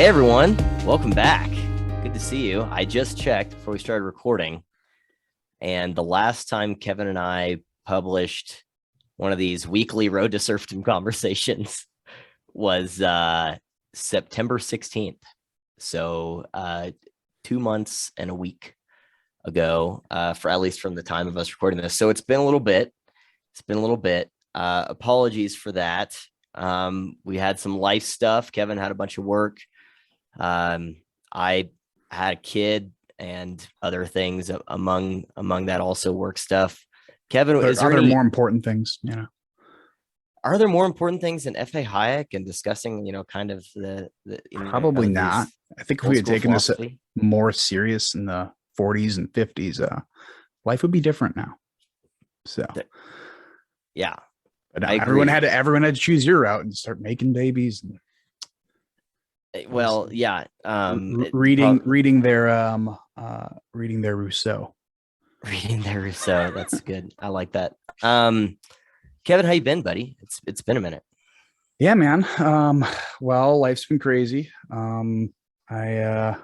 Hey everyone, welcome back. Good to see you. I just checked before we started recording, and the last time Kevin and I published one of these weekly Road to Serfdom conversations was September 16th. So 2 months and a week ago, for at least from the time of us recording this. So it's been a little bit. Apologies for that. We had some life stuff. Kevin had a bunch of work. I had a kid and other things among that, also work stuff. Kevin, are there more important things? Are there more important things than F.A. Hayek and discussing, kind of the probably not. I think if we had taken philosophy this more serious in the 40s and 50s, life would be different now. So, yeah, but everyone had to choose your route and start making babies. Well, yeah. Reading their Rousseau. Reading their Rousseau. That's good. I like that. Kevin, how you been, buddy? It's been a minute. Yeah, man. Well, life's been crazy. I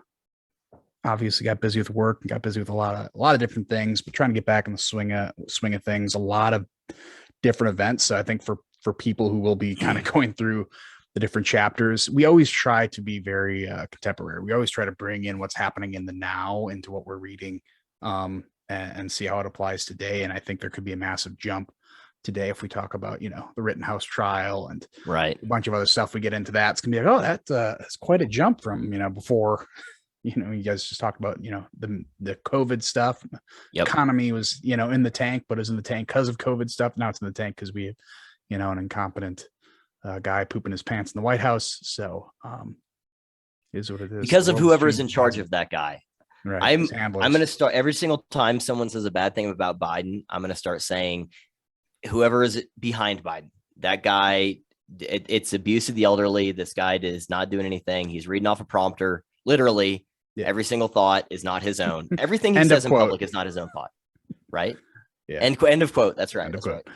obviously got busy with work and got busy with a lot of different things, but trying to get back in the swing of things. A lot of different events. So I think for people who will be kind of going through the different chapters, we always try to be very contemporary. We always try to bring in what's happening in the now into what we're reading, and see how it applies today. And I think there could be a massive jump today if we talk about, the Rittenhouse trial and right, a bunch of other stuff. We get into that, it's gonna be like, oh, that's quite a jump from before. You guys just talked about the COVID stuff. Yep. Economy was in the tank, but is in the tank because of COVID stuff. Now it's in the tank because we have an incompetent guy pooping his pants in the White House. So is what it is. Because of whoever's in charge of that guy. Right. I'm going to start every single time someone says a bad thing about Biden. I'm going to start saying whoever is behind Biden, that guy, it's abuse of the elderly. This guy is not doing anything. He's reading off a prompter. Literally, every single thought is not his own. Everything he says in public is not his own thought. Right. Yeah. End of quote. That's right. End of quote.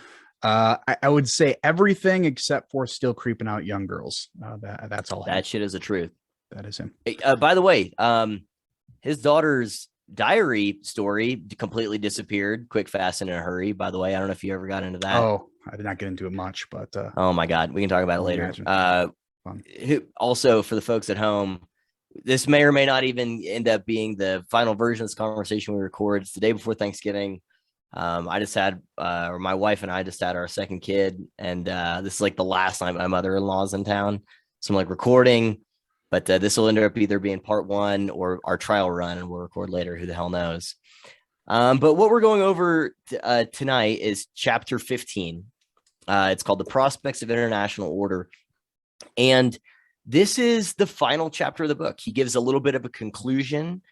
I would say everything except for still creeping out young girls. That's all. That shit is the truth. That is him. By the way, his daughter's diary story completely disappeared quick, fast, and in a hurry. By the way, I don't know if you ever got into that. Oh, I did not get into it much, but oh my God, we can talk about it later. Also, for the folks at home, this may or may not even end up being the final version of this conversation we record. It's the day before Thanksgiving. I just had, or my wife and I just had our second kid, and this is like the last night my mother-in-law's in town. So I'm like recording, but this will end up either being part one or our trial run, and we'll record later. Who the hell knows? But what we're going over tonight is chapter 15. It's called The Prospects of International Order. And this is the final chapter of the book. He gives a little bit of a conclusion.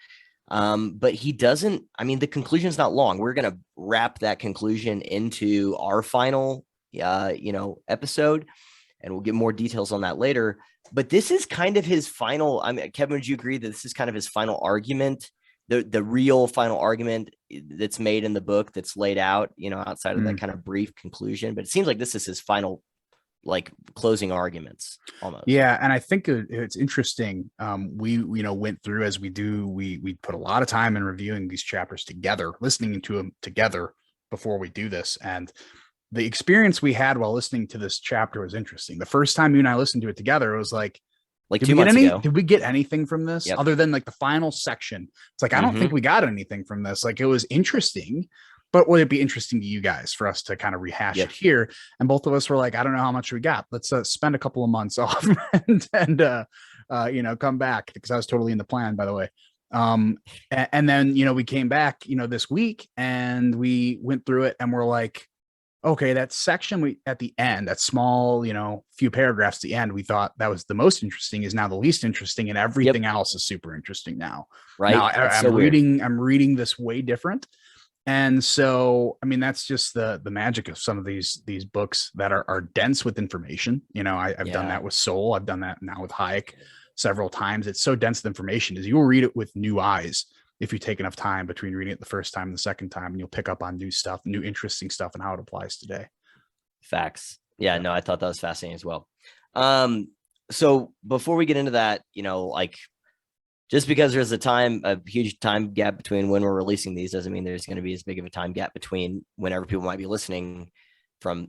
But he doesn't, the conclusion is not long. We're going to wrap that conclusion into our final, episode, and we'll get more details on that later. But this is kind of his final, Kevin, would you agree that this is kind of his final argument, the real final argument that's made in the book that's laid out, outside of that kind of brief conclusion? But it seems like this is his final, like, closing arguments almost. Yeah. And I think it's interesting. We went through, as we do, we put a lot of time in reviewing these chapters together, listening to them together before we do this. And the experience we had while listening to this chapter was interesting. The first time you and I listened to it together, it was like 2 months ago. Did we get anything from this other than like the final section? It's like, I don't think we got anything from this. Like, it was interesting, but would it be interesting to you guys for us to kind of rehash it here? And both of us were like, I don't know how much we got. Let's spend a couple of months off and come back, because I was totally in the plan, by the way. And then, we came back, this week, and we went through it, and we're like, okay, that section at the end, that small, few paragraphs at the end, we thought that was the most interesting, is now the least interesting, and everything else is super interesting now. Right. Now I'm reading this way different. And so, that's just the magic of some of these books that are dense with information. I've done that with Soul. I've done that now with Hayek several times. It's so dense with information, is you'll read it with new eyes if you take enough time between reading it the first time and the second time, and you'll pick up on new stuff, new interesting stuff, and how it applies today. Facts. Yeah, no, I thought that was fascinating as well. so before we get into that, like, just because there's a huge time gap between when we're releasing these doesn't mean there's going to be as big of a time gap between whenever people might be listening from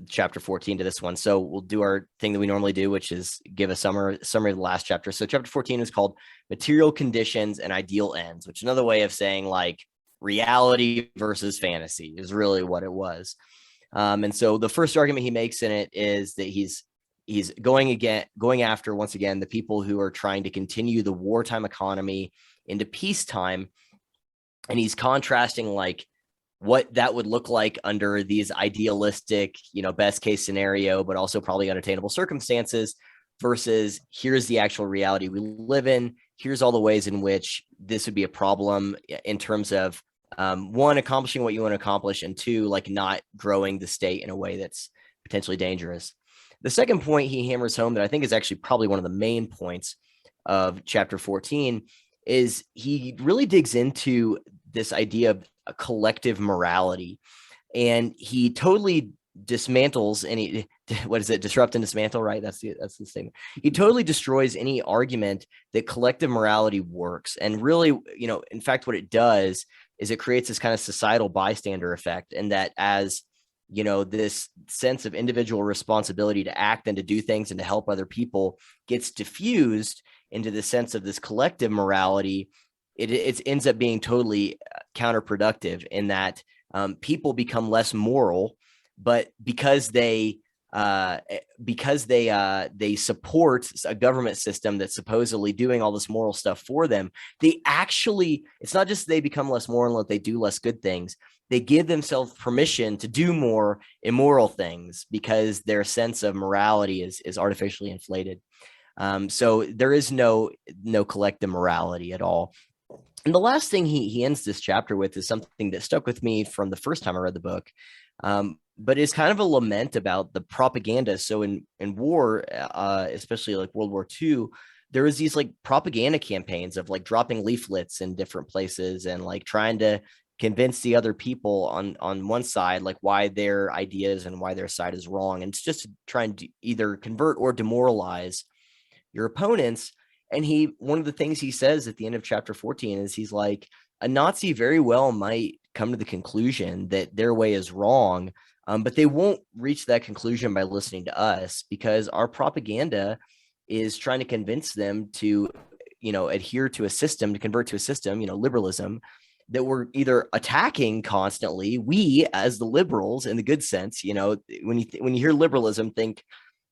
chapter 14 to this one. So we'll do our thing that we normally do, which is give a summary of the last chapter. So chapter 14 is called Material Conditions and Ideal Ends, which is another way of saying like reality versus fantasy is really what it was. And so the first argument he makes in it is that he's going after, once again, the people who are trying to continue the wartime economy into peacetime. And he's contrasting like what that would look like under these idealistic, best case scenario, but also probably unattainable circumstances versus here's the actual reality we live in. Here's all the ways in which this would be a problem in terms of one, accomplishing what you want to accomplish, and two, like not growing the state in a way that's potentially dangerous. The second point he hammers home that I think is actually probably one of the main points of chapter 14 is he really digs into this idea of a collective morality, and he totally dismantles any, what is it? Disrupt and dismantle, right? That's the statement. He totally destroys any argument that collective morality works. And really, in fact, what it does is it creates this kind of societal bystander effect. And that as, this sense of individual responsibility to act and to do things and to help other people gets diffused into the sense of this collective morality, it ends up being totally counterproductive in that people become less moral, but because they support a government system that's supposedly doing all this moral stuff for them, it's not just they become less moral and they do less good things. They give themselves permission to do more immoral things because their sense of morality is artificially inflated. So there is no collective morality at all. And the last thing he ends this chapter with is something that stuck with me from the first time I read the book, but it's kind of a lament about the propaganda. So in war, especially like World War II, there was these like propaganda campaigns of like dropping leaflets in different places and like trying to convince the other people on one side like why their ideas and why their side is wrong. And it's just to try and either convert or demoralize your opponents. And one of the things he says at the end of chapter 14 is he's like, a Nazi very well might come to the conclusion that their way is wrong, but they won't reach that conclusion by listening to us, because our propaganda is trying to convince them to, adhere to a system, to convert to a system, liberalism, that we're either attacking constantly. We, as the liberals, in the good sense, when you hear liberalism, think,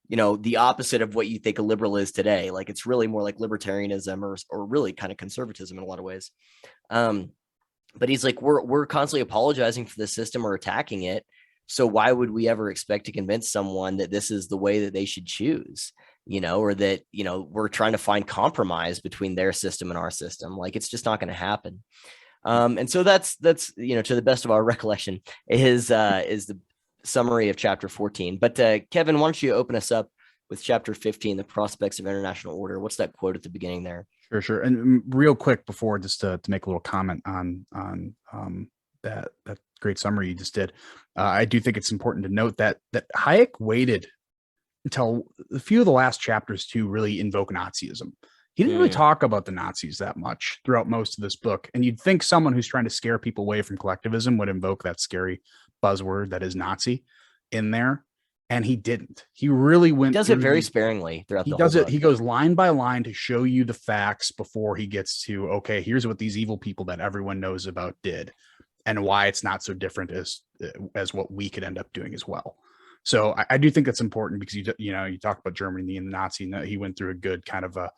the opposite of what you think a liberal is today. Like it's really more like libertarianism or really kind of conservatism in a lot of ways. But he's like, we're constantly apologizing for the system or attacking it. So why would we ever expect to convince someone that this is the way that they should choose, or that, we're trying to find compromise between their system and our system? Like, it's just not going to happen. And so that's, to the best of our recollection is the summary of chapter 14. But Kevin, why don't you open us up with chapter 15, the prospects of international order? What's that quote at the beginning there? Sure. And real quick before, just to make a little comment on that great summary you just did, I do think it's important to note that Hayek waited until a few of the last chapters to really invoke Nazism. He didn't really talk about the Nazis that much throughout most of this book. And you'd think someone who's trying to scare people away from collectivism would invoke that scary buzzword that is Nazi in there. And he didn't. He really went. He does it very sparingly throughout the whole book. He does it. He goes line by line to show you the facts before he gets to, okay, here's what these evil people that everyone knows about did and why it's not so different as what we could end up doing as well. So I do think that's important, because you talk about Germany and the Nazi, and he went through a good kind of a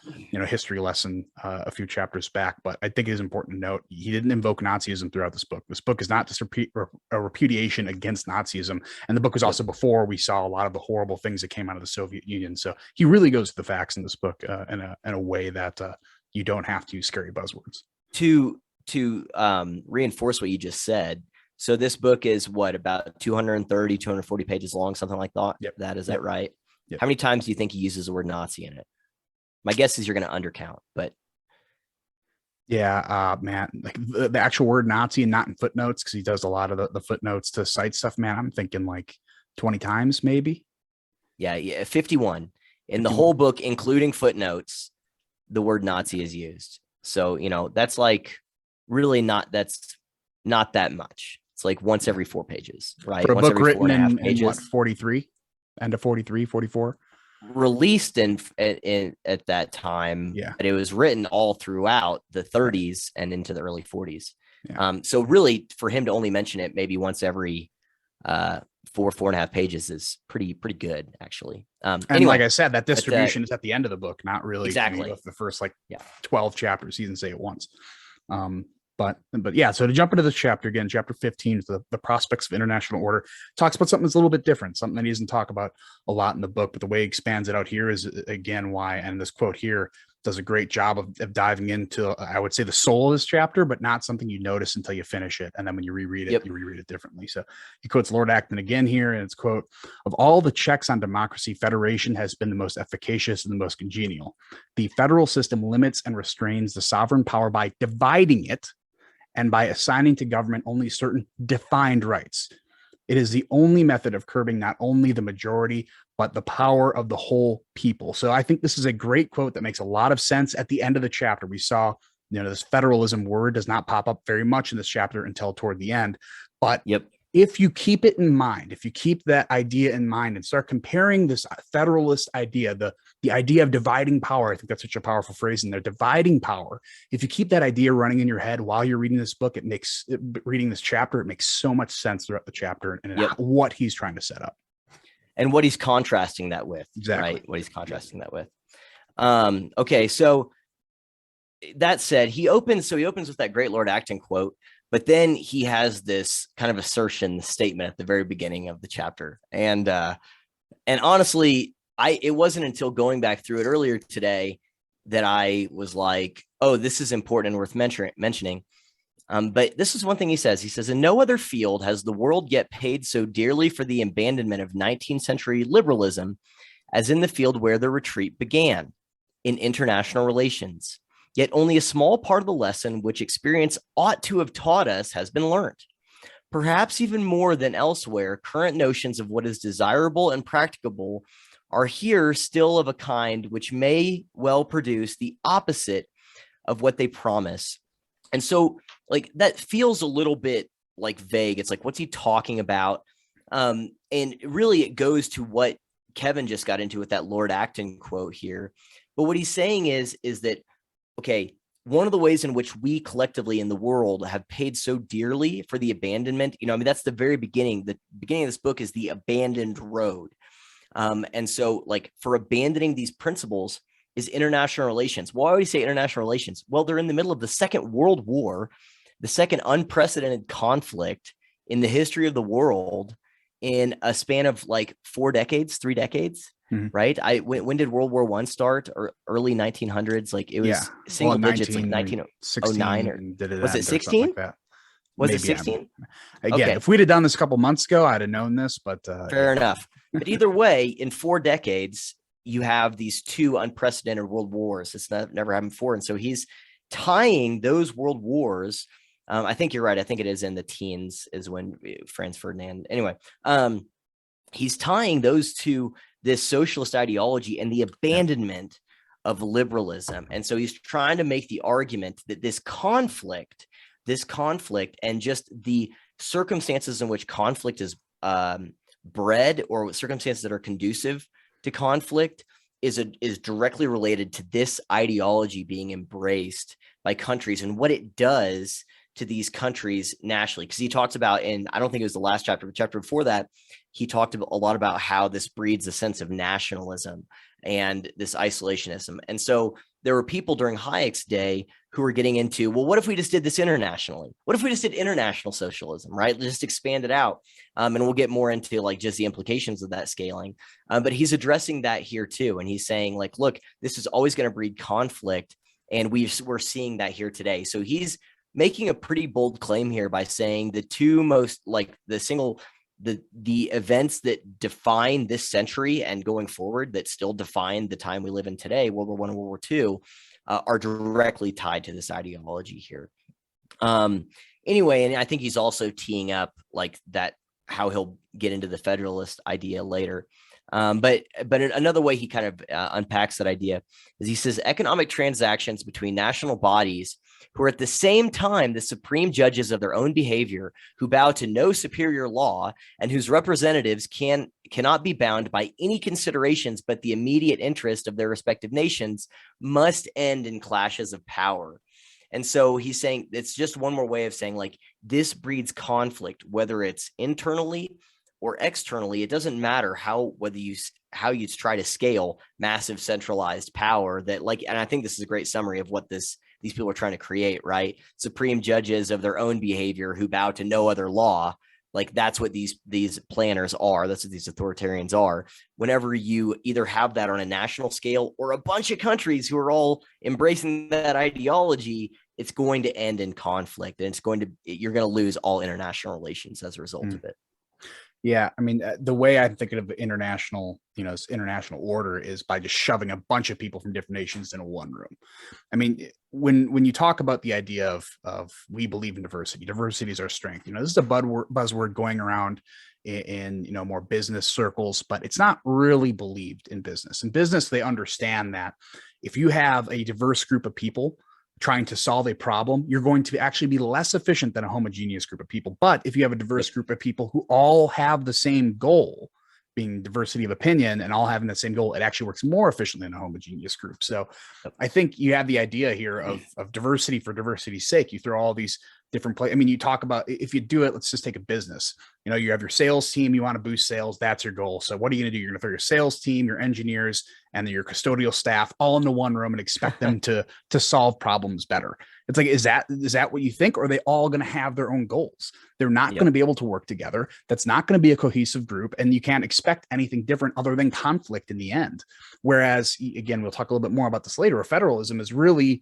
history lesson a few chapters back. But I think it is important to note he didn't invoke Nazism throughout this book. This book is not just a repudiation against Nazism, and the book was also before we saw a lot of the horrible things that came out of the Soviet Union. So he really goes to the facts in this book in a way that you don't have to use scary buzzwords. To reinforce what you just said. So this book is what, about 230, 240 pages long, something like that. Yep. That right? Yep. How many times do you think he uses the word Nazi in it? My guess is you're going to undercount, but. Yeah, man, like the actual word Nazi, and not in footnotes, because he does a lot of the footnotes to cite stuff, man. I'm thinking like 20 times, maybe. Yeah, 51. In the whole book, including footnotes, the word Nazi is used. So, that's like really that's not that much. It's like once every 4 pages, right? For a once book every written 4.5 in what, 43? End of 43, 44? Released in at that time, but it was written all throughout the 30s and into the early 40s. So really, for him to only mention it maybe once every 4.5 pages is pretty good, actually. And anyway, like I said, that distribution is at the end of the book, not really exactly the first 12 chapters. He didn't say it once. But yeah, so to jump into this chapter again, chapter 15 is the prospects of international order. Talks about something that's a little bit different, something that he doesn't talk about a lot in the book, but the way he expands it out here is again why, and this quote here does a great job of diving into, I would say, the soul of this chapter, but not something you notice until you finish it. And then when you reread it, you reread it differently. So he quotes Lord Acton again here, and it's quote, "Of all the checks on democracy, federation has been the most efficacious and the most congenial. The federal system limits and restrains the sovereign power by dividing it and by assigning to government only certain defined rights. It is the only method of curbing not only the majority, but the power of the whole people." So I think this is a great quote that makes a lot of sense at the end of the chapter. We saw, this federalism word does not pop up very much in this chapter until toward the end. But if you keep it in mind, if you keep that idea in mind and start comparing this federalist idea, the idea of dividing power, I think that's such a powerful phrase in there, dividing power. If you keep that idea running in your head while you're reading this book, reading this chapter, it makes so much sense throughout the chapter and what he's trying to set up. And what he's contrasting that with. Exactly. Right? What he's contrasting that with. Okay, so that said, he opens with that great Lord Acton quote, but then he has this kind of assertion statement at the very beginning of the chapter. And honestly, it wasn't until going back through it earlier today that I was like, oh, this is important and worth mentioning. But this is one thing he says. He says, "In no other field has the world yet paid so dearly for the abandonment of 19th century liberalism as in the field where the retreat began, in international relations. Yet only a small part of the lesson which experience ought to have taught us has been learned. Perhaps even more than elsewhere, current notions of what is desirable and practicable are here still of a kind which may well produce the opposite of what they promise." And so, that feels a little bit vague. It's what's he talking about? And really, it goes to what Kevin just got into with that Lord Acton quote here. But what he's saying is that, okay, one of the ways in which we collectively in the world have paid so dearly for the abandonment, that's the very beginning. The beginning of this book is the abandoned road. And so, for abandoning these principles is international relations. Why would he say international relations? Well, they're in the middle of the Second World War, the second unprecedented conflict in the history of the world in a span of 3 decades, right? When did World War I start? Or early 1900s? It was single digits, 1909 or was it 16? Was it 16? Again, if we'd have done this a couple months ago, I'd have known this, but fair enough. But either way, in 4 decades, you have these 2 unprecedented world wars. It's never happened before. And so he's tying those world wars. I think you're right. I think it is in the teens is when Franz Ferdinand. Anyway, he's tying those to this socialist ideology and the abandonment of liberalism. And so he's trying to make the argument that this conflict and just the circumstances in which conflict is bred, or circumstances that are conducive to conflict, is directly related to this ideology being embraced by countries and what it does to these countries nationally. Because he talks about, and I don't think it was the last chapter, but chapter before that, he talked a lot about how this breeds a sense of nationalism and this isolationism. And so there were people during Hayek's day who were getting into, well, what if we just did this internationally? What if we just did international socialism, right? Just expand it out. And we'll get more into just the implications of that scaling. But he's addressing that here too. And he's saying look, this is always going to breed conflict. And we're seeing that here today. So he's making a pretty bold claim here by saying the two most the events that define this century and going forward that still define the time we live in today, World War I and World War II, are directly tied to this ideology here. Anyway, and I think he's also teeing up that how he'll get into the federalist idea later. But another way he kind of unpacks that idea is he says economic transactions between national bodies who are at the same time the supreme judges of their own behavior, who bow to no superior law, and whose representatives cannot be bound by any considerations but the immediate interest of their respective nations, must end in clashes of power. And so he's saying it's just one more way of saying, like, this breeds conflict, whether it's internally or externally. It doesn't matter how you try to scale massive centralized power that, like, and I think this is a great summary of what these people are trying to create, right? Supreme judges of their own behavior who bow to no other law. Like, that's what these planners are. That's what these authoritarians are. Whenever you either have that on a national scale or a bunch of countries who are all embracing that ideology, it's going to end in conflict, and you're going to lose all international relations as a result of it. Yeah, I mean, the way I'm thinking of international order is by just shoving a bunch of people from different nations in one room. I mean, when you talk about the idea of we believe in diversity, diversity is our strength. This is a buzzword going around in more business circles, but it's not really believed in business. In business, they understand that if you have a diverse group of people trying to solve a problem, you're going to actually be less efficient than a homogeneous group of people. But if you have a diverse group of people who all have the same goal, being diversity of opinion, and all having the same goal, it actually works more efficiently in a homogeneous group. So I think you have the idea here of diversity for diversity's sake. You throw all these different places. I mean, you talk about, if you do it, let's just take a business. You have your sales team, you want to boost sales. That's your goal. So what are you going to do? You're going to throw your sales team, your engineers, and your custodial staff all into one room and expect them to solve problems better. It's like, is that what you think? Or are they all going to have their own goals? They're not going to be able to work together. That's not going to be a cohesive group. And you can't expect anything different other than conflict in the end. Whereas, again, we'll talk a little bit more about this later. Federalism is really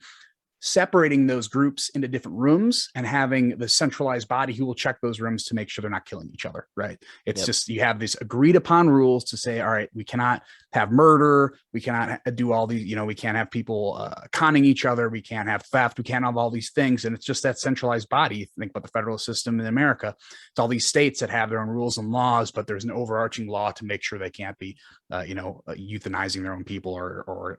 separating those groups into different rooms and having the centralized body who will check those rooms to make sure they're not killing each other, right? It's just, you have these agreed upon rules to say, all right, we cannot have murder, we cannot do all these, we can't have people conning each other, we can't have theft, we can't have all these things. And it's just that centralized body. You think about the federal system in America, it's all these states that have their own rules and laws, but there's an overarching law to make sure they can't be euthanizing their own people or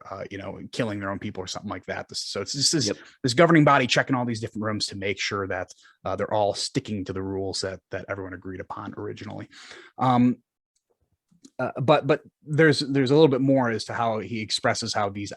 killing their own people or something like that. So it's just this governing body checking all these different rooms to make sure that they're all sticking to the rules that everyone agreed upon originally. But there's a little bit more as to how he expresses how these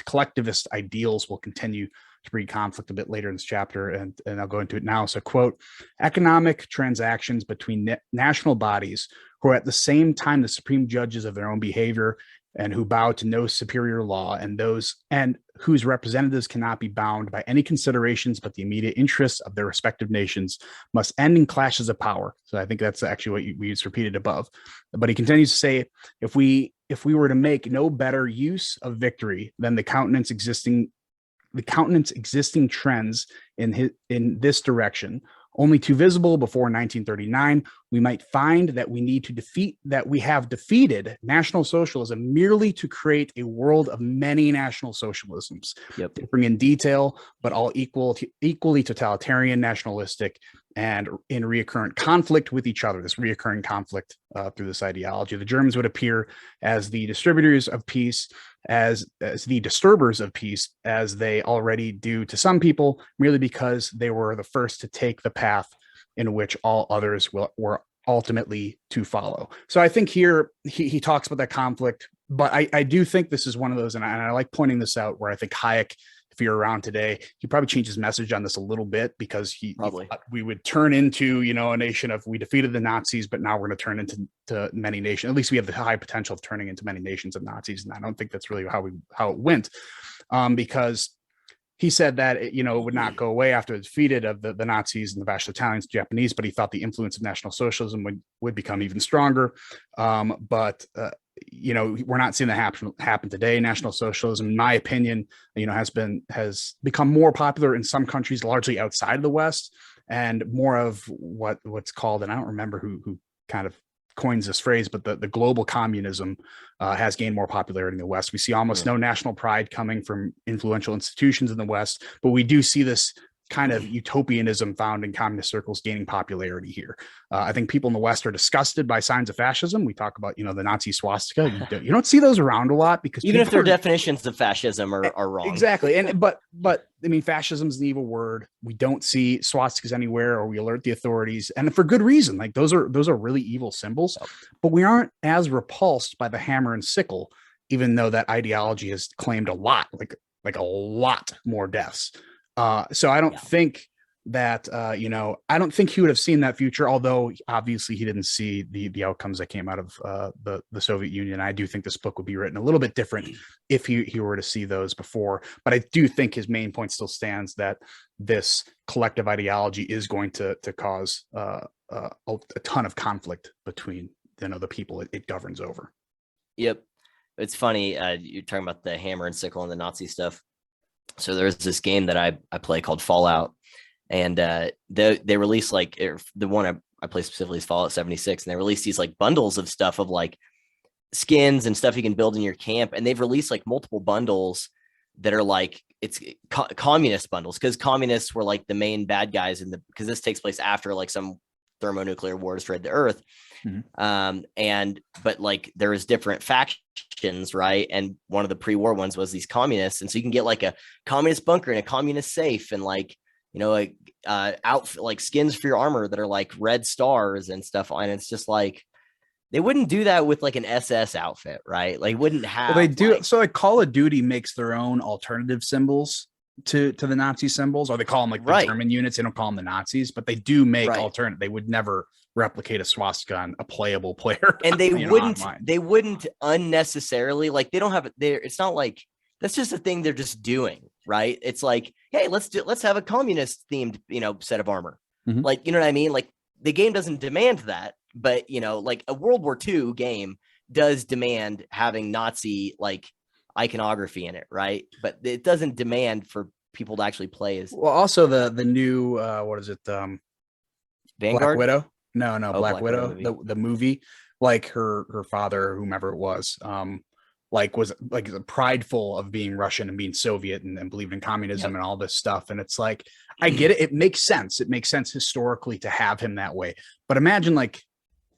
collectivist ideals will continue to breed conflict a bit later in this chapter, and I'll go into it now. So, quote, economic transactions between national bodies who are at the same time the supreme judges of their own behavior and who bow to no superior law, and whose representatives cannot be bound by any considerations but the immediate interests of their respective nations, must end in clashes of power. So I think that's actually what we just repeated above. But he continues to say, if we were to make no better use of victory than the countenance existing trends in this direction, only too visible before 1939, we might find that we have defeated National Socialism merely to create a world of many national socialisms, differing in detail, but all equally totalitarian, nationalistic, and in reoccurrent conflict with each other. This reoccurring conflict through this ideology. The Germans would appear as the distributors of peace, as the disturbers of peace, as they already do to some people, merely because they were the first to take the path in which all others were ultimately to follow. So I think here he talks about that conflict, but I do think this is one of those, and I like pointing this out, where I think Hayek, if you're around today, he probably changed his message on this a little bit, because he thought we would turn into, a nation of, we defeated the Nazis, but now we're going to turn into many nations. At least we have the high potential of turning into many nations of Nazis. And I don't think that's really how it went, because he said that it would not go away after the defeated of the Nazis and the Fascist Italians, Japanese, but he thought the influence of National Socialism would become even stronger. But we're not seeing that happen today. National Socialism, in my opinion, has become more popular in some countries, largely outside of the West, and more of what's called, and I don't remember who kind of coins this phrase, but the global communism has gained more popularity in the West. We see almost no national pride coming from influential institutions in the West, but we do see this kind of utopianism found in communist circles gaining popularity here. I think people in the West are disgusted by signs of fascism. We talk about, the Nazi swastika. You don't see those around a lot because even if their definitions of fascism are wrong. Exactly. But I mean, fascism is an evil word. We don't see swastikas anywhere, or we alert the authorities, and for good reason. Like those are really evil symbols, but we aren't as repulsed by the hammer and sickle, even though that ideology has claimed a lot, like a lot more deaths. So I don't think that, I don't think he would have seen that future, although obviously he didn't see the outcomes that came out of the Soviet Union. I do think this book would be written a little bit different if he were to see those before. But I do think his main point still stands, that this collective ideology is going to cause a ton of conflict between the people it governs over. Yep. It's funny. You're talking about the hammer and sickle and the Nazi stuff. So there's this game that I play called Fallout, and they release the one I play specifically is Fallout 76, and they release these like bundles of stuff of like skins and stuff you can build in your camp, and they've released like multiple bundles that are like it's communist bundles, because communists were like the main bad guys because this takes place after like some thermonuclear war destroyed the earth. But like there is different factions, right? And one of the pre-war ones was these communists, and so you can get like a communist bunker and a communist safe, and like outfit like skins for your armor that are like red stars and stuff. And it's just like they wouldn't do that with like an SS outfit, right? Like wouldn't have. Well, they do. So like Call of Duty makes their own alternative symbols to the Nazi symbols, or they call them like the German units. They don't call them the Nazis, but they do make alternate. They would never replicate a swastika on a playable player, and they wouldn't unnecessarily, like they don't have it there. It's not like that's just a thing they're just doing, right? It's like, hey, let's have a communist themed set of armor. Like, you know what I mean? Like the game doesn't demand that, but like a World War II game does demand having Nazi like iconography in it, right? But it doesn't demand for people to actually play as well. Also the new what is it, Vanguard? Black Widow? No, Black Widow, the movie. Like her father, whomever it was was prideful of being Russian and being Soviet and believed in communism and all this stuff. And it's like, I get it. It makes sense. It makes sense historically to have him that way. But imagine like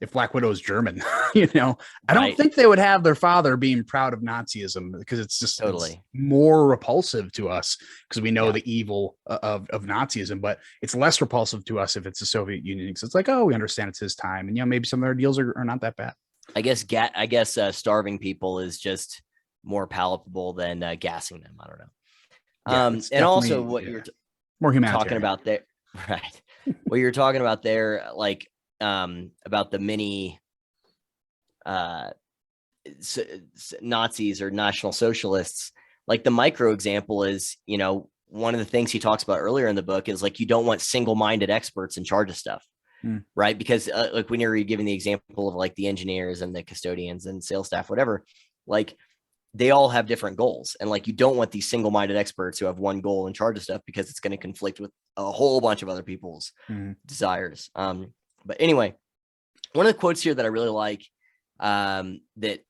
if Black Widow is German, I don't think they would have their father being proud of Nazism, because it's just it's more repulsive to us because we know the evil of Nazism, but it's less repulsive to us if it's the Soviet Union, because it's like, oh, we understand it's his time, and maybe some of their deals are not that bad. I guess starving people is just more palatable than gassing them. I don't know. And also what you're more talking about there, right? What you're talking about there, like about the many Nazis or National Socialists, like the micro example is, one of the things he talks about earlier in the book is like, you don't want single-minded experts in charge of stuff. Right. Because like when you're giving the example of like the engineers and the custodians and sales staff, whatever, like they all have different goals. And like, you don't want these single-minded experts who have one goal in charge of stuff, because it's going to conflict with a whole bunch of other people's desires. But anyway, one of the quotes here that I really like, that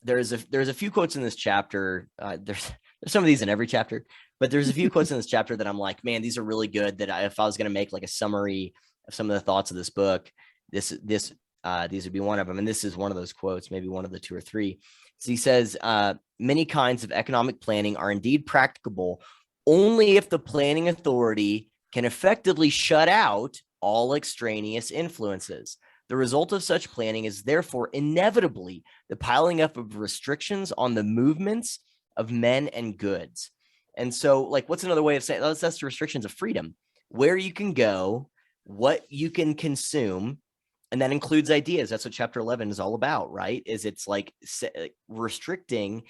there's a few quotes in this chapter. There's some of these in every chapter, but there's a few quotes in this chapter that I'm like, man, these are really good. That if I was going to make like a summary of some of the thoughts of this book, these would be one of them. And this is one of those quotes, maybe one of the two or three. So he says, many kinds of economic planning are indeed practicable only if the planning authority can effectively shut out all extraneous influences. The result of such planning is therefore inevitably the piling up of restrictions on the movements of men and goods. And so, like, what's another way of saying that's the restrictions of freedom, where you can go, what you can consume, and that includes ideas. That's what chapter 11 is all about, right? It's like restricting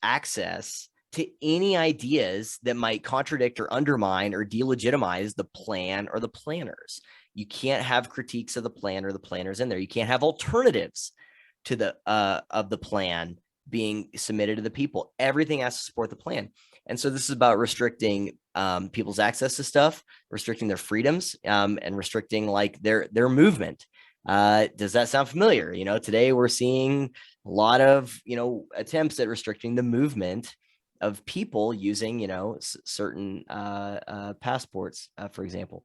access to any ideas that might contradict or undermine or delegitimize the plan or the planners. You can't have critiques of the plan or the planners in there. You can't have alternatives to the of the plan being submitted to the people. Everything has to support the plan. And so this is about restricting people's access to stuff, restricting their freedoms, and restricting like their movement. Does that sound familiar? Today we're seeing a lot of, attempts at restricting the movement of people using, certain passports, for example.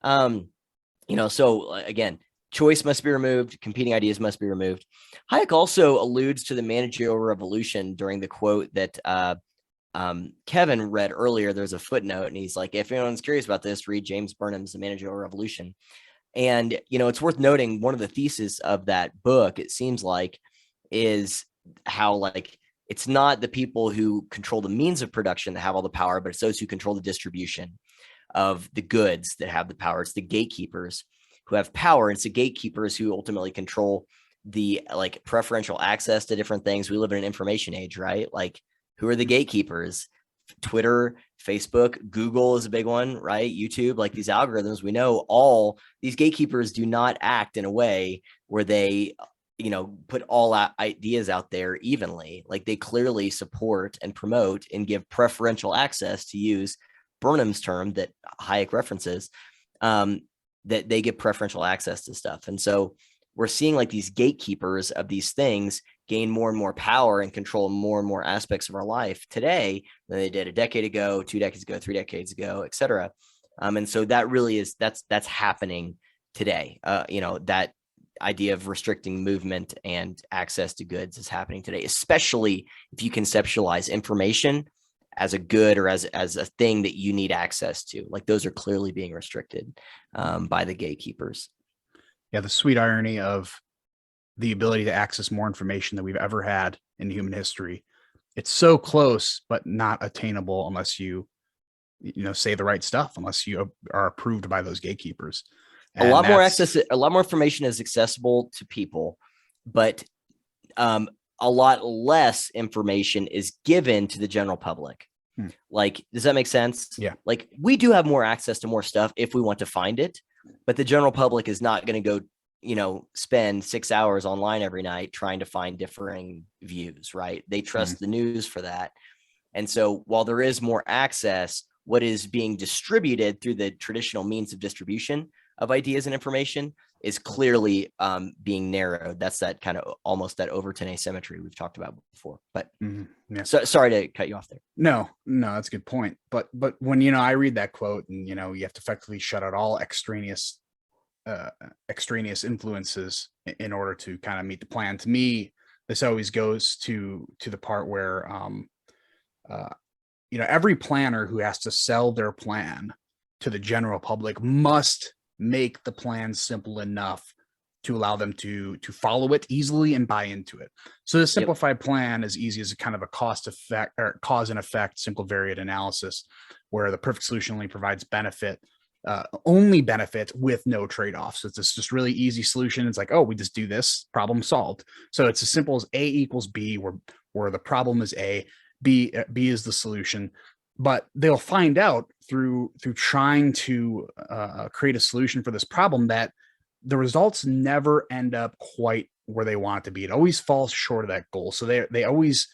So again, choice must be removed. Competing ideas must be removed. Hayek also alludes to the managerial revolution during the quote that Kevin read earlier. There's a footnote, and he's like, if anyone's curious about this, read James Burnham's The Managerial Revolution. And, it's worth noting one of the theses of that book, it seems like, is how like it's not the people who control the means of production that have all the power, but it's those who control the distribution of the goods that have the power. It's the gatekeepers who have power. It's the gatekeepers who ultimately control the like preferential access to different things. We live in an information age, right? Like, who are the gatekeepers? Twitter, Facebook, Google is a big one, right? YouTube, like these algorithms, we know all these gatekeepers do not act in a way where they, put all ideas out there evenly. Like, they clearly support and promote and give preferential access, to use Burnham's term that Hayek references, that they give preferential access to stuff. And so we're seeing like these gatekeepers of these things gain more and more power and control more and more aspects of our life today than they did a decade ago, 2 decades ago, 3 decades ago, et cetera. And so that really is, that's happening today. That idea of restricting movement and access to goods is happening today, especially if you conceptualize information as a good or as a thing that you need access to. Like, those are clearly being restricted by the gatekeepers. Yeah, the sweet irony of the ability to access more information than we've ever had in human history. It's so close, but not attainable unless you say the right stuff, unless you are approved by those gatekeepers. And a lot more access, a lot more information is accessible to people, but a lot less information is given to the general public. Like, does that make sense? Yeah. Like, we do have more access to more stuff if we want to find it, but the general public is not going to go, spend 6 hours online every night trying to find differing views, right? They trust the news for that. And so while there is more access, what is being distributed through the traditional means of distribution of ideas and information is clearly being narrowed. That's that kind of almost that Overton asymmetry we've talked about before. But so sorry to cut you off there. No, that's a good point. But when I read that quote, and you have to effectively shut out all extraneous influences in order to kind of meet the plan. To me, this always goes to the part where every planner who has to sell their plan to the general public must make the plan simple enough to allow them to follow it easily and buy into it. So the simplified plan is easy as a kind of a cause and effect simple variate analysis, where the perfect solution only provides only benefit with no trade-offs. So it's just really easy solution. It's like, oh, we just do this, problem solved. So it's as simple as A equals B, where the problem is A, B is the solution. But they'll find out through trying to create a solution for this problem that the results never end up quite where they want it to be. It always falls short of that goal. So they always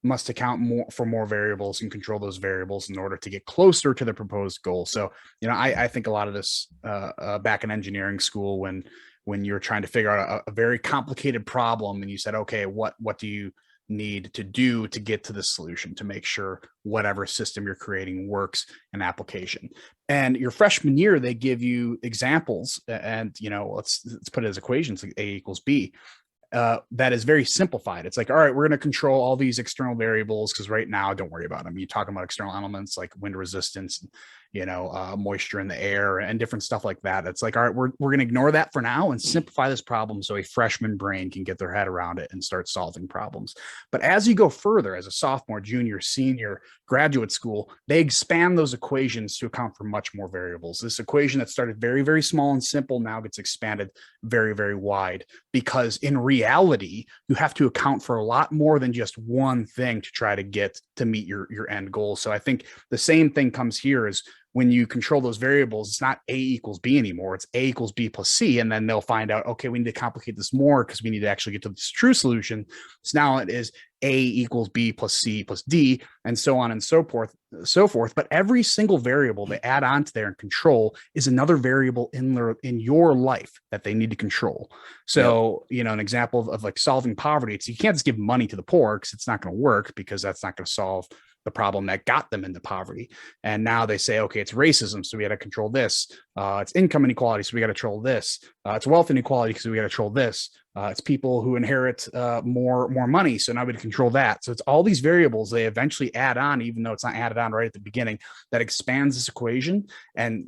must account for more variables and control those variables in order to get closer to the proposed goal. So, I think a lot of this back in engineering school, when you're trying to figure out a very complicated problem and you said, okay, what do you need to do to get to the solution to make sure whatever system you're creating works in application. And your freshman year, they give you examples, and let's put it as equations, like A equals B. That is very simplified. It's like, all right, we're going to control all these external variables because right now, don't worry about them. You're talking about external elements like wind resistance, moisture in the air and different stuff like that. It's like, all right, we're going to ignore that for now and simplify this problem so a freshman brain can get their head around it and start solving problems. But as you go further, as a sophomore, junior, senior, graduate school, they expand those equations to account for much more variables. This equation that started very, very small and simple now gets expanded very, very wide, because in reality, you have to account for a lot more than just one thing to try to get to meet your end goal. So I think the same thing comes here is when you control those variables, it's not A equals B anymore. It's A equals B plus C. And then they'll find out, okay, we need to complicate this more because we need to actually get to this true solution. So now it is A equals B plus C plus D, and so on and so forth. But every single variable they add on to there and control is another variable in your life that they need to control. So, an example of like solving poverty, it's you can't just give money to the poor because it's not going to work, because that's not going to solve the problem that got them into poverty. And now they say, okay, it's racism, so we got to control this. It's income inequality, so we got to control this. It's wealth inequality, so we got to control this. It's people who inherit more money, so now we control that. So it's all these variables they eventually add on, even though it's not added on right at the beginning, that expands this equation and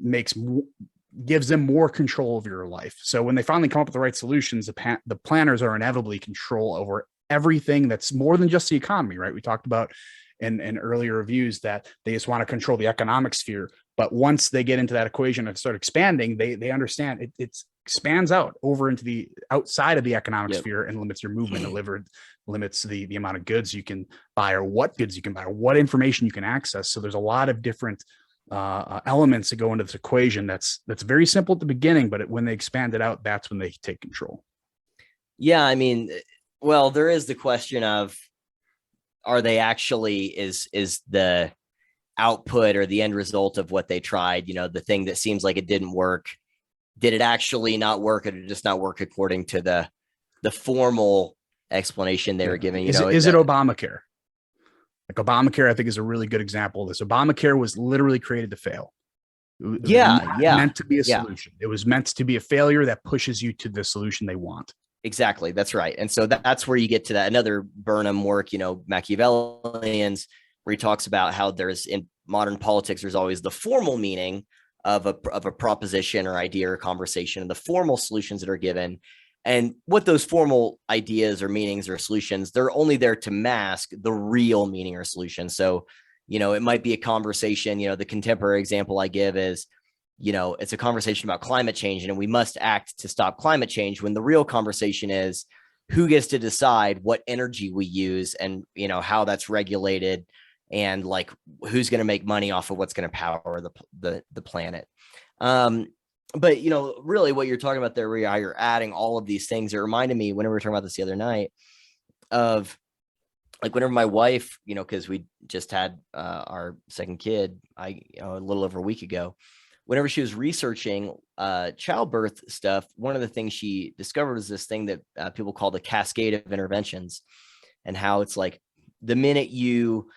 gives them more control over your life. So when they finally come up with the right solutions, the planners are inevitably control over everything that's more than just the economy, right? We talked about in earlier reviews that they just want to control the economic sphere. But once they get into that equation and start expanding, they understand it expands out over into the outside of the economic sphere and limits your movement. It limits the amount of goods you can buy, or what goods you can buy, or what information you can access. So there's a lot of different elements that go into this equation. That's very simple at the beginning, but when they expand it out, that's when they take control. Yeah, I mean, well, there is the question of, are they actually, is the output or the end result of what they tried, the thing that seems like it didn't work, did it actually not work, or did it just not work according to the formal explanation they were giving? Is it Obamacare? Like Obamacare, I think, is a really good example of this. Obamacare was literally created to fail. It was meant to be a solution. It was meant to be a failure that pushes you to the solution they want. Exactly. That's right. And so that's where you get to that another Burnham work, Machiavellians, where he talks about how there's, in modern politics, there's always the formal meaning of a proposition or idea or conversation, and the formal solutions that are given. And what those formal ideas or meanings or solutions, they're only there to mask the real meaning or solution. So, it might be a conversation, the contemporary example I give is, it's a conversation about climate change, and we must act to stop climate change, when the real conversation is who gets to decide what energy we use, and, how that's regulated, and like who's going to make money off of what's going to power the planet. But, really what you're talking about there, where you're adding all of these things, it reminded me, whenever we were talking about this the other night, of like whenever my wife, because we just had our second kid, a little over a week ago, whenever she was researching childbirth stuff, one of the things she discovered was this thing that people call the cascade of interventions, and how it's like the minute you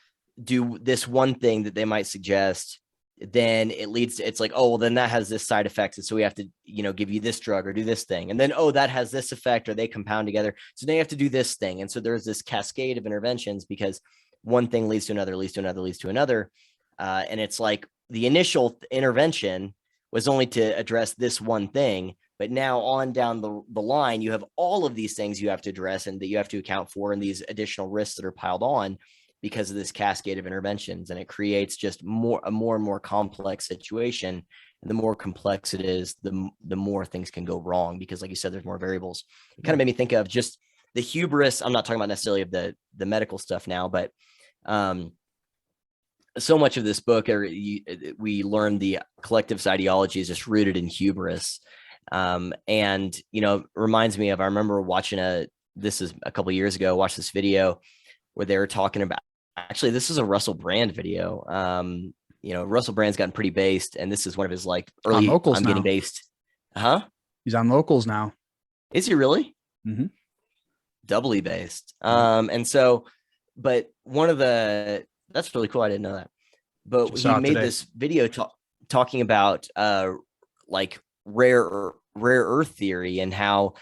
do this one thing that they might suggest, then it leads to, it's like, oh, well, then that has this side effect, and so we have to, give you this drug or do this thing, and then, oh, that has this effect, or they compound together, so now you have to do this thing. And so there's this cascade of interventions, because one thing leads to another, leads to another, leads to another. And it's like the initial intervention was only to address this one thing, but now on down the line, you have all of these things you have to address and that you have to account for, and these additional risks that are piled on because of this cascade of interventions. And it creates just a more and more complex situation. And the more complex it is, the more things can go wrong, because like you said, there's more variables. It kind of made me think of just the hubris. I'm not talking about necessarily of the medical stuff now, but so much of this book, we learn the collectivist ideology is just rooted in hubris. And, reminds me of, I remember watching this is a couple of years ago, watched this video where they were talking about, actually, this is a Russell Brand video. Russell Brand's gotten pretty based, and this is one of his like early, I'm getting based. Huh? He's on Locals now. Is he really? Mm-hmm. Doubly based. And so, but that's really cool. I didn't know that. But he made this video talking about like rare earth theory, and how,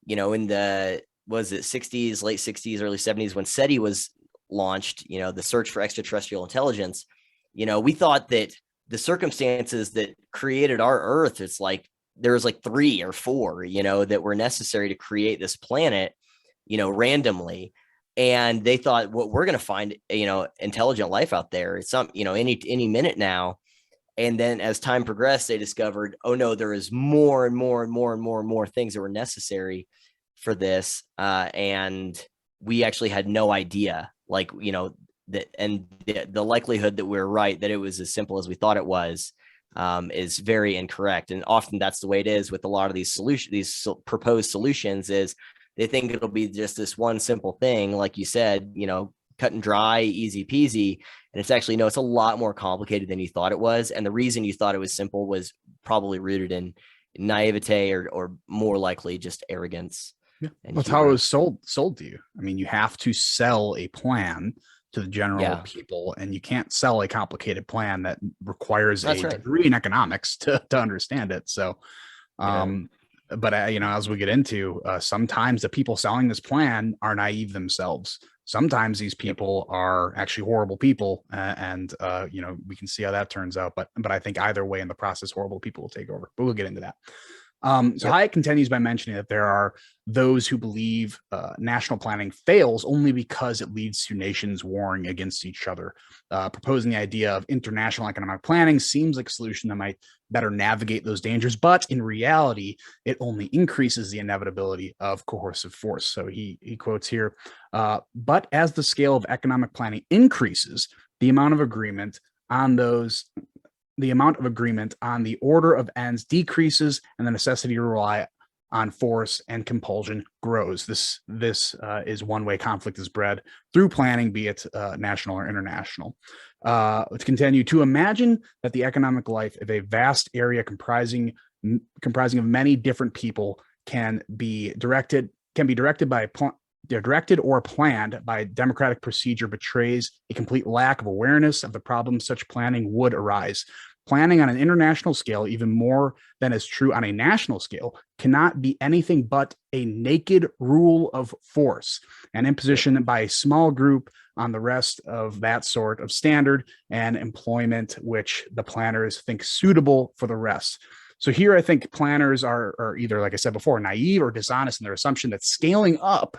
in the, was it 60s, late 60s, early 70s, when SETI was launched, the search for extraterrestrial intelligence, we thought that the circumstances that created our Earth, it's like there was like 3 or 4, that were necessary to create this planet, randomly. And they thought, well, we're going to find, intelligent life out there. It's some, any minute now. And then as time progressed, they discovered, oh no, there is more and more and more and more and more things that were necessary for this. And we actually had no idea, like, that, and the likelihood that we're right, that it was as simple as we thought it was, is very incorrect. And often that's the way it is with a lot of these proposed solutions, is they think it'll be just this one simple thing, like you said, cut and dry, easy peasy. And it's actually, no, it's a lot more complicated than you thought it was. And the reason you thought it was simple was probably rooted in naivete, or more likely just arrogance. Yeah. That's how it was sold to you. I mean, you have to sell a plan to the general people, and you can't sell a complicated plan that requires a right. degree in economics to understand it. So, but as we get into, sometimes the people selling this plan are naive themselves. Sometimes these people are actually horrible people, and we can see how that turns out. But I think either way in the process, horrible people will take over. But we'll get into that. So Hayek continues by mentioning that there are those who believe national planning fails only because it leads to nations warring against each other. Proposing the idea of international economic planning seems like a solution that might better navigate those dangers, but in reality, it only increases the inevitability of coercive force. So he quotes here, but as the scale of economic planning increases, the amount of agreement on the order of ends decreases, and the necessity to rely on force and compulsion grows. This is one way conflict is bred, through planning, be it national or international. To continue, to imagine that the economic life of a vast area comprising of many different people can be directed or planned by democratic procedure betrays a complete lack of awareness of the problems such planning would arise. Planning on an international scale, even more than is true on a national scale, cannot be anything but a naked rule of force, an imposition by a small group on the rest of that sort of standard and employment which the planners think suitable for the rest. So here I think planners are either, like I said before, naive or dishonest in their assumption that scaling up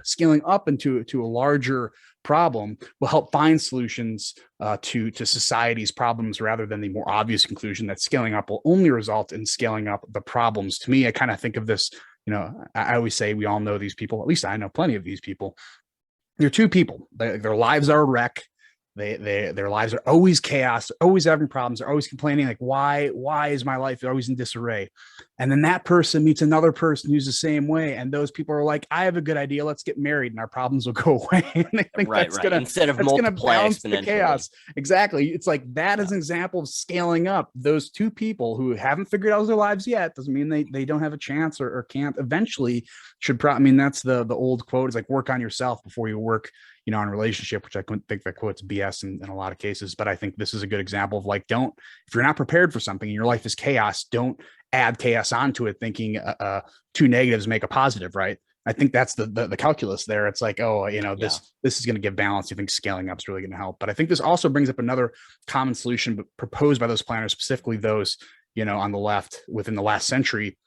into a larger problem will help find solutions to society's problems, rather than the more obvious conclusion that scaling up will only result in scaling up the problems. To me, I kind of think of this, I always say we all know these people, at least I know plenty of these people. They're two people. Their lives are a wreck. Their lives are always chaos, they're always having problems, they're always complaining, like, why is my life always in disarray? And then that person meets another person who's the same way, and those people are like, I have a good idea, let's get married and our problems will go away. And I think that's gonna balance the chaos. Exactly. It's like that is an example of scaling up. Those two people who haven't figured out their lives yet doesn't mean they don't have a chance or can't eventually. That's the old quote, is like, work on yourself before you work on a relationship, which I think that quote's BS in a lot of cases. But I think this is a good example of, like, if you're not prepared for something and your life is chaos, don't add chaos onto it thinking two negatives make a positive, right? I think that's the calculus there. It's like, this is going to give balance. You think scaling up is really going to help. But I think this also brings up another common solution proposed by those planners, specifically those, on the left within the last century,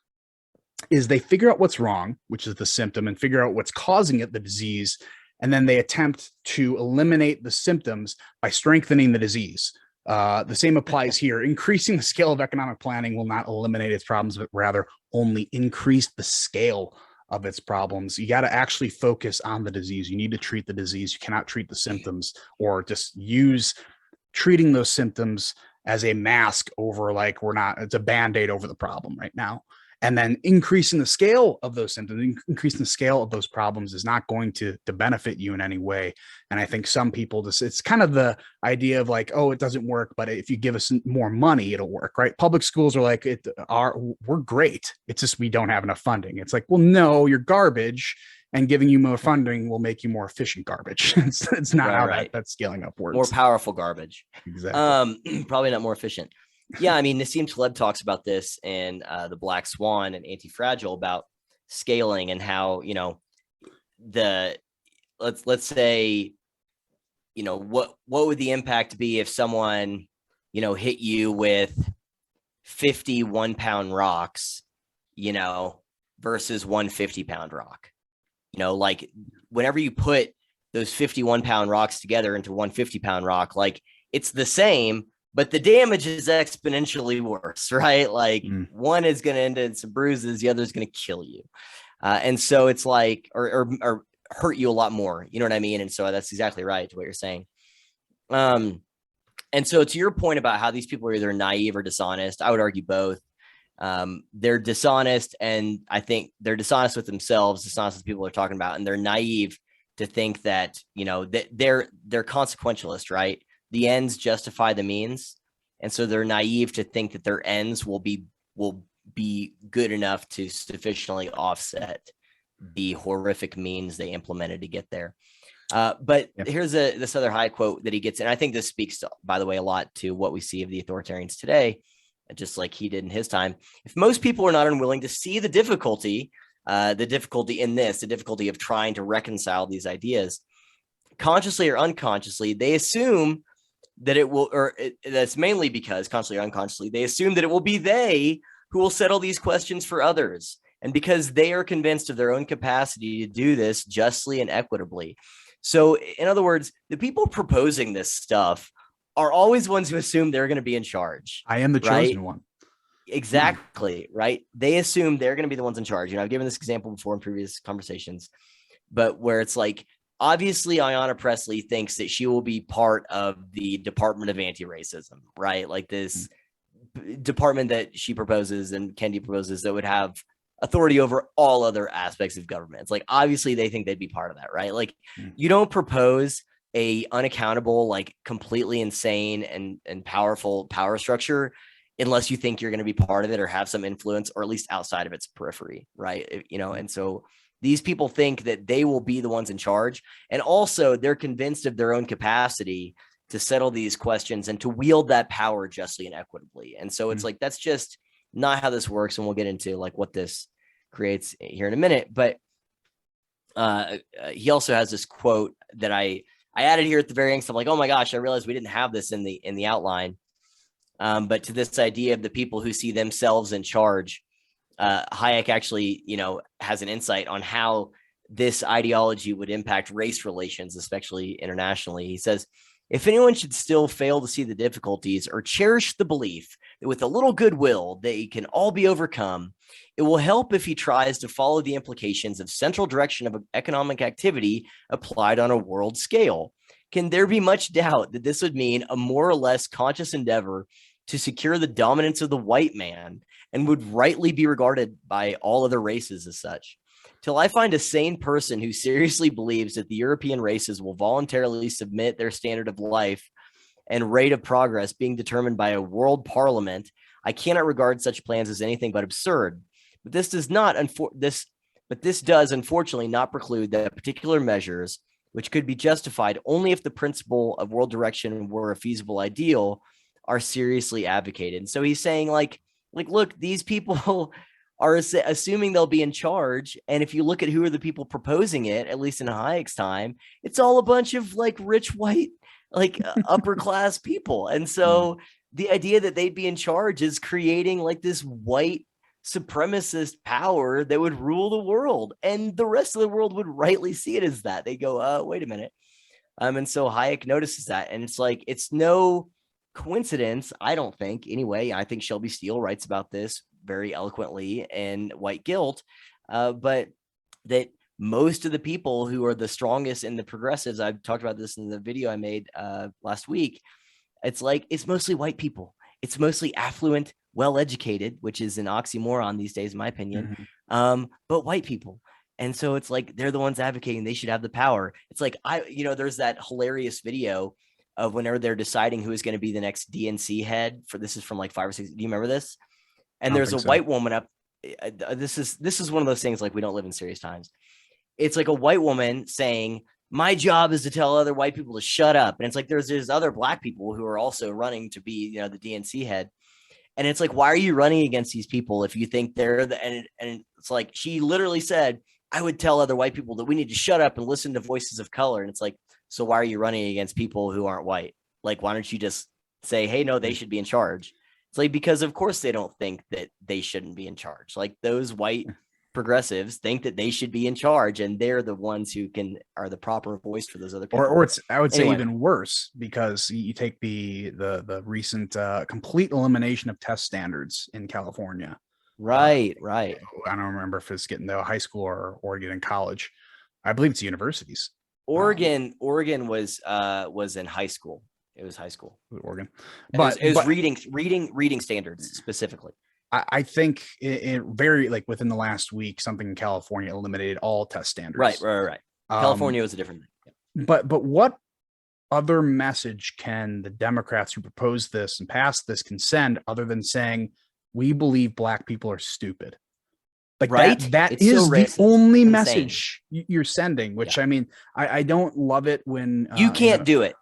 is they figure out what's wrong, which is the symptom, and figure out what's causing it, the disease. And then they attempt to eliminate the symptoms by strengthening the disease. The same applies here. Increasing the scale of economic planning will not eliminate its problems, but rather only increase the scale of its problems. You got to actually focus on the disease. You need to treat the disease. You cannot treat the symptoms, or just use treating those symptoms as a mask over, like, it's a Band-Aid over the problem right now. And then increasing the scale of those symptoms, increasing the scale of those problems is not going to benefit you in any way. And I think some people it's kind of the idea of like, oh, it doesn't work, but if you give us more money, it'll work, right? Public schools are like, we're great. It's just, we don't have enough funding. It's like, well, no, you're garbage, and giving you more funding will make you more efficient garbage. It's not how that scaling up works. More powerful garbage. Exactly. Probably not more efficient. Yeah, I mean, Nassim Taleb talks about this in The Black Swan and Anti-Fragile, about scaling and how, let's say, what would the impact be if someone, hit you with 50 1-pound rocks, versus 1 50-pound rock. Like, whenever you put those 50 1-pound rocks together into 1 50-pound rock, like, it's the same, but the damage is exponentially worse, right? Like, one is going to end in some bruises, the other is going to kill you. And so it's like, or hurt you a lot more, you know what I mean? And so that's exactly right to what you're saying. And so to your point about how these people are either naive or dishonest, I would argue both. They're dishonest, and I think they're dishonest with themselves, dishonest with the people they're talking about, and they're naive to think that, that they're consequentialist, right? The ends justify the means. And so they're naive to think that their ends will be good enough to sufficiently offset the horrific means they implemented to get there. But here's this other high quote that he gets, and I think this speaks, by the way, a lot to what we see of the authoritarians today, just like he did in his time. If most people are not unwilling to see the difficulty in this, the difficulty of trying to reconcile these ideas, consciously or unconsciously, they assume that it will, that's mainly because consciously or unconsciously, they assume that it will be they who will settle these questions for others. And because they are convinced of their own capacity to do this justly and equitably. So in other words, the people proposing this stuff are always ones who assume they're going to be in charge. I am the chosen one. Exactly. Right. They assume they're going to be the ones in charge. I've given this example before in previous conversations, but where it's like, obviously Ayanna Pressley thinks that she will be part of the Department of Anti-Racism, right? Like this department that she proposes and Kendi proposes that would have authority over all other aspects of government. It's like, obviously they think they'd be part of that, right? Like you don't propose a unaccountable, like completely insane and powerful power structure unless you think you're going to be part of it or have some influence, or at least outside of its periphery, right? And so these people think that they will be the ones in charge. And also they're convinced of their own capacity to settle these questions and to wield that power justly and equitably. And so it's like, that's just not how this works. And we'll get into like what this creates here in a minute. But he also has this quote that I added here at the very end. So I'm like, oh my gosh, I realized we didn't have this in the outline. But to this idea of the people who see themselves in charge, Hayek actually, has an insight on how this ideology would impact race relations, especially internationally. He says, if anyone should still fail to see the difficulties or cherish the belief that with a little goodwill they can all be overcome, it will help if he tries to follow the implications of central direction of economic activity applied on a world scale. Can there be much doubt that this would mean a more or less conscious endeavor to secure the dominance of the white man and would rightly be regarded by all other races as such? Till I find a sane person who seriously believes that the European races will voluntarily submit their standard of life and rate of progress being determined by a world parliament, I cannot regard such plans as anything but absurd. But this does unfortunately not preclude that particular measures, which could be justified only if the principle of world direction were a feasible ideal, are seriously advocated. And so he's saying like, look, these people are assuming they'll be in charge. And if you look at who are the people proposing it, at least in Hayek's time, it's all a bunch of like rich, white, like upper class people. And so the idea that they'd be in charge is creating like this white supremacist power that would rule the world. And the rest of the world would rightly see it as that. They go, wait a minute. And so Hayek notices that. And it's like, it's no coincidence, I don't think, anyway. I think Shelby Steele writes about this very eloquently in White Guilt, but that most of the people who are the strongest in the progressives, I've talked about this in the video I made last week, it's like, it's mostly white people. It's mostly affluent, well-educated, which is an oxymoron these days, in my opinion, but white people. And so it's like, they're the ones advocating they should have the power. It's like, there's that hilarious video of whenever they're deciding who is going to be the next DNC head for, this is from like 5 or 6. Do you remember this? And there's a white woman up. This is one of those things, like, we don't live in serious times. It's like a white woman saying, my job is to tell other white people to shut up. And it's like, there's other black people who are also running to be, the DNC head. And it's like, why are you running against these people if you think they're and it's like, she literally said, I would tell other white people that we need to shut up and listen to voices of color. And it's like, so why are you running against people who aren't white? Like, why don't you just say, hey, no, they should be in charge? It's like, because of course they don't think that they shouldn't be in charge. Like, those white progressives think that they should be in charge, and they're the ones who are the proper voice for those other people. Or it's, I would say, even worse, because you take the recent complete elimination of test standards in California. Right. I don't remember if it's getting to high school or getting college. I believe it's universities. Oregon was in high school. It was high school. Oregon, but it was reading standards specifically. I think it very, like, within the last week, something in California eliminated all test standards. Right. California was a different thing. Yeah. But what other message can the Democrats who proposed this and passed this can send, other than saying, we believe black people are stupid? Like right? that is the only message you're sending, which I mean, I don't love it when you can't do it.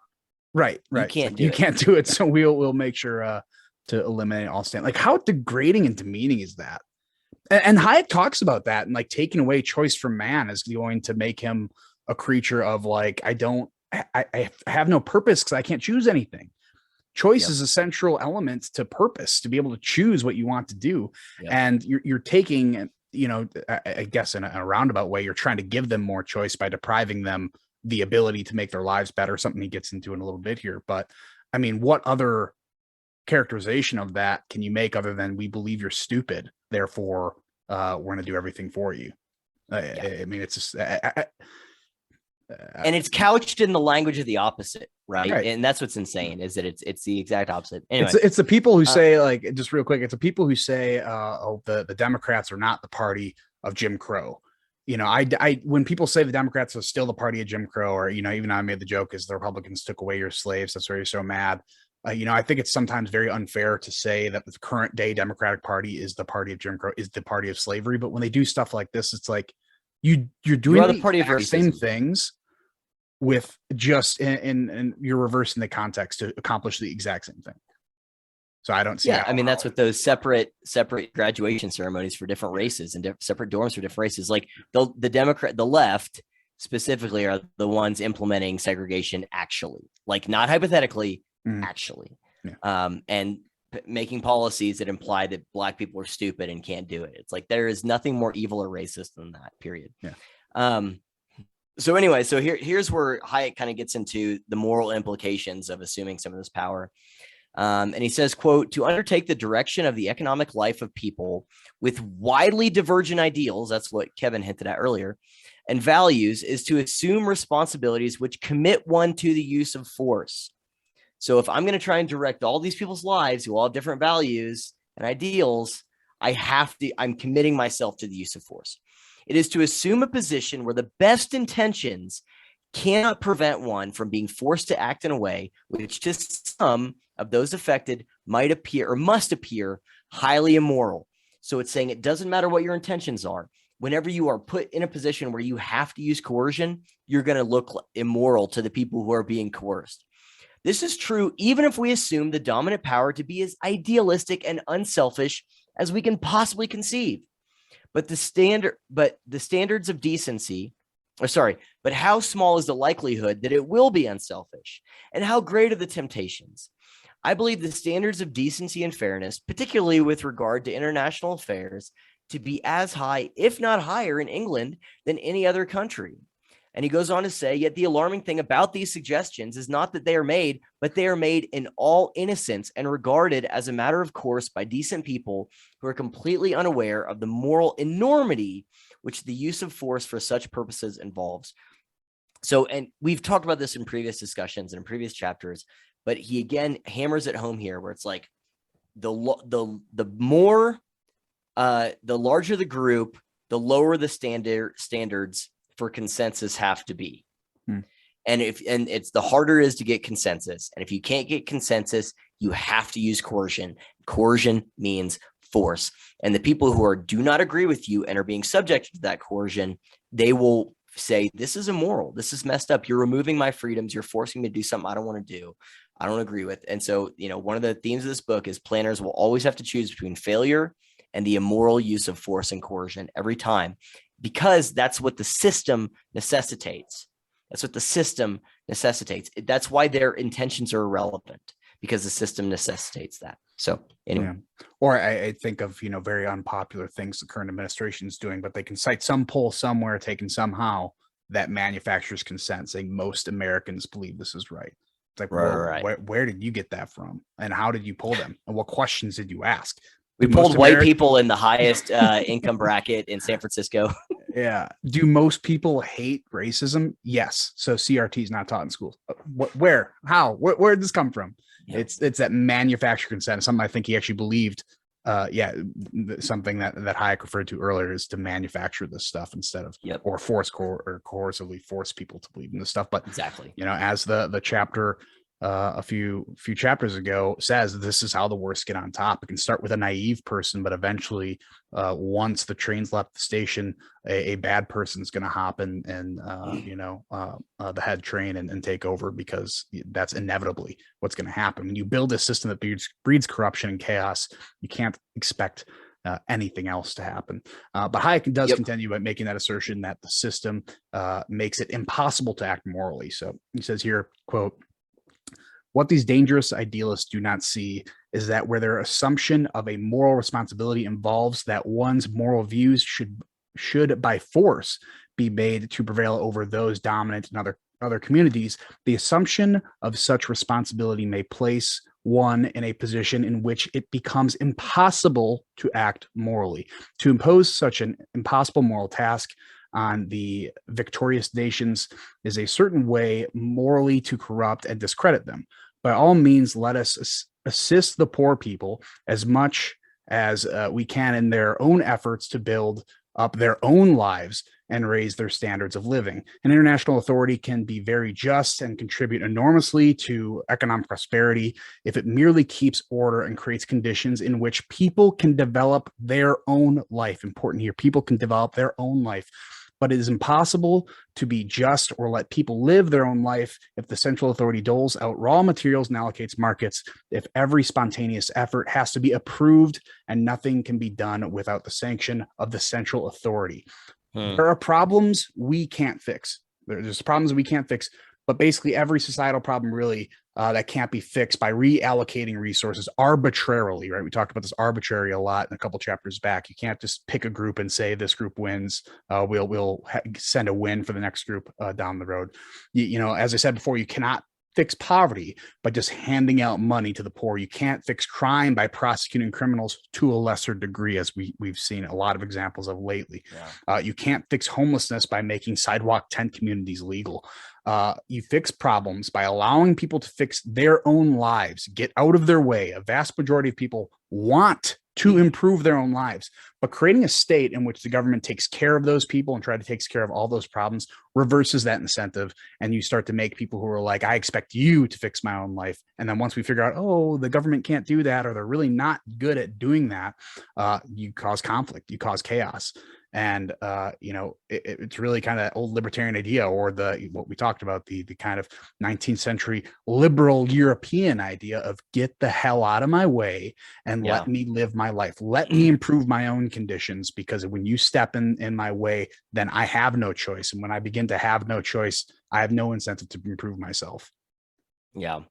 Right. You can't do it. So we'll make sure to eliminate all stand. Like, how degrading and demeaning is that? And Hayek talks about that, and like taking away choice from man is going to make him a creature of like, I have no purpose because I can't choose anything. Choice is a central element to purpose, to be able to choose what you want to do. And you're taking, you know, I guess in a roundabout way, you're trying to give them more choice by depriving them the ability to make their lives better, something he gets into in a little bit here. But I mean, what other characterization of that can you make other than we believe you're stupid, therefore we're going to do everything for you? I mean, it's just and it's couched in the language of the opposite, right? And that's what's insane, is that it's the exact opposite. Anyway, it's the people who say, like, just real quick, it's the people who say the Democrats are not the party of Jim Crow. You know, I when people say the Democrats are still the party of Jim Crow, or, you know, even I made the joke is the Republicans took away your slaves, that's why you're so mad. You know, I think it's sometimes very unfair to say that the current day Democratic Party is the party of Jim Crow, is the party of slavery. But when they do stuff like this, it's like you're doing the party of same things with just and you're reversing the context to accomplish the exact same thing. So I don't see. I mean, that's what those separate graduation ceremonies for different races and separate dorms for different races. Like the left specifically are the ones implementing segregation actually, like not hypothetically, actually, and making policies that imply that Black people are stupid and can't do it. It's like there is nothing more evil or racist than that. Period. So anyway, so here's where Hayek kind of gets into the moral implications of assuming some of this power. And he says, quote, to undertake the direction of the economic life of people with widely divergent ideals, that's what Kevin hinted at earlier, and values, is to assume responsibilities which commit one to the use of force. So if I'm going to try and direct all these people's lives who all have different values and ideals, I'm committing myself to the use of force. It is to assume a position where the best intentions cannot prevent one from being forced to act in a way which to some of those affected might appear or must appear highly immoral. So it's saying it doesn't matter what your intentions are. Whenever you are put in a position where you have to use coercion, you're going to look immoral to the people who are being coerced. This is true even if we assume the dominant power to be as idealistic and unselfish as we can possibly conceive. But the standards of decency, but how small is the likelihood that it will be unselfish, and how great are the temptations? I believe the standards of decency and fairness, particularly with regard to international affairs, to be as high, if not higher, in England than any other country. And he goes on to say, yet the alarming thing about these suggestions is not that they are made, but they are made in all innocence and regarded as a matter of course by decent people who are completely unaware of the moral enormity which the use of force for such purposes involves. So, and we've talked about this in previous discussions and in previous chapters, but he again hammers it home here, where it's like the larger the group, the lower the standards for consensus have to be. And it's the harder it is to get consensus. And if you can't get consensus, you have to use coercion. Coercion means force. And the people who do not agree with you and are being subjected to that coercion, they will say, this is immoral. This is messed up. You're removing my freedoms. You're forcing me to do something I don't want to do. I don't agree with. And so, you know, one of the themes of this book is planners will always have to choose between failure and the immoral use of force and coercion every time, because that's what the system necessitates. That's why their intentions are irrelevant, because the system necessitates that. So anyway. Or I think of, you know, very unpopular things the current administration is doing, but they can cite some poll somewhere taken somehow that manufactures consent, saying most Americans believe this is right. It's like, where did you get that from? And how did you pull them? And what questions did you ask? We pulled white people in the highest income bracket in San Francisco. Yeah. Do most people hate racism? Yes. So CRT is not taught in schools. Where? How? Where did this come from? Yeah. It's that manufactured consent. Something I think he actually believed. Something that Hayek referred to earlier is to manufacture this stuff instead of or coercively force people to believe in this stuff. But exactly, you know, as the chapter a few chapters ago, says this is how the worst get on top. It can start with a naive person, but eventually, once the train's left the station, a bad person's going to hop in and the head train and take over, because that's inevitably what's going to happen. When you build a system that breeds corruption and chaos, you can't expect anything else to happen. But Hayek does continue by making that assertion that the system makes it impossible to act morally. So he says here, quote, "What these dangerous idealists do not see is that where their assumption of a moral responsibility involves that one's moral views should by force be made to prevail over those dominant in other communities, the assumption of such responsibility may place one in a position in which it becomes impossible to act morally. To impose such an impossible moral task on the victorious nations is a certain way morally to corrupt and discredit them. By all means, let us assist the poor people as much as we can in their own efforts to build up their own lives and raise their standards of living. An international authority can be very just and contribute enormously to economic prosperity if it merely keeps order and creates conditions in which people can develop their own life." Important here, people can develop their own life. But it is impossible to be just or let people live their own life if the central authority doles out raw materials and allocates markets, if every spontaneous effort has to be approved and nothing can be done without the sanction of the central authority. There are problems we can't fix. There's problems we can't fix, but basically every societal problem really that can't be fixed by reallocating resources arbitrarily, right? We talked about this arbitrary a lot in a couple chapters back. You can't just pick a group and say this group wins. We'll send a win for the next group down the road. As I said before, you cannot fix poverty by just handing out money to the poor. You can't fix crime by prosecuting criminals to a lesser degree, as we've seen a lot of examples of lately. You can't fix homelessness by making sidewalk tent communities legal. You fix problems by allowing people to fix their own lives, get out of their way. A vast majority of people want to improve their own lives, but creating a state in which the government takes care of those people and try to take care of all those problems reverses that incentive. And you start to make people who are like, I expect you to fix my own life. And then once we figure out, oh, the government can't do that, or they're really not good at doing that, you cause conflict, you cause chaos. And it's really kind of old libertarian idea, or what we talked about, the kind of 19th century liberal European idea of get the hell out of my way and let me live my life. Let me improve my own conditions, because when you step in my way, then I have no choice. And when I begin to have no choice, I have no incentive to improve myself. Yeah.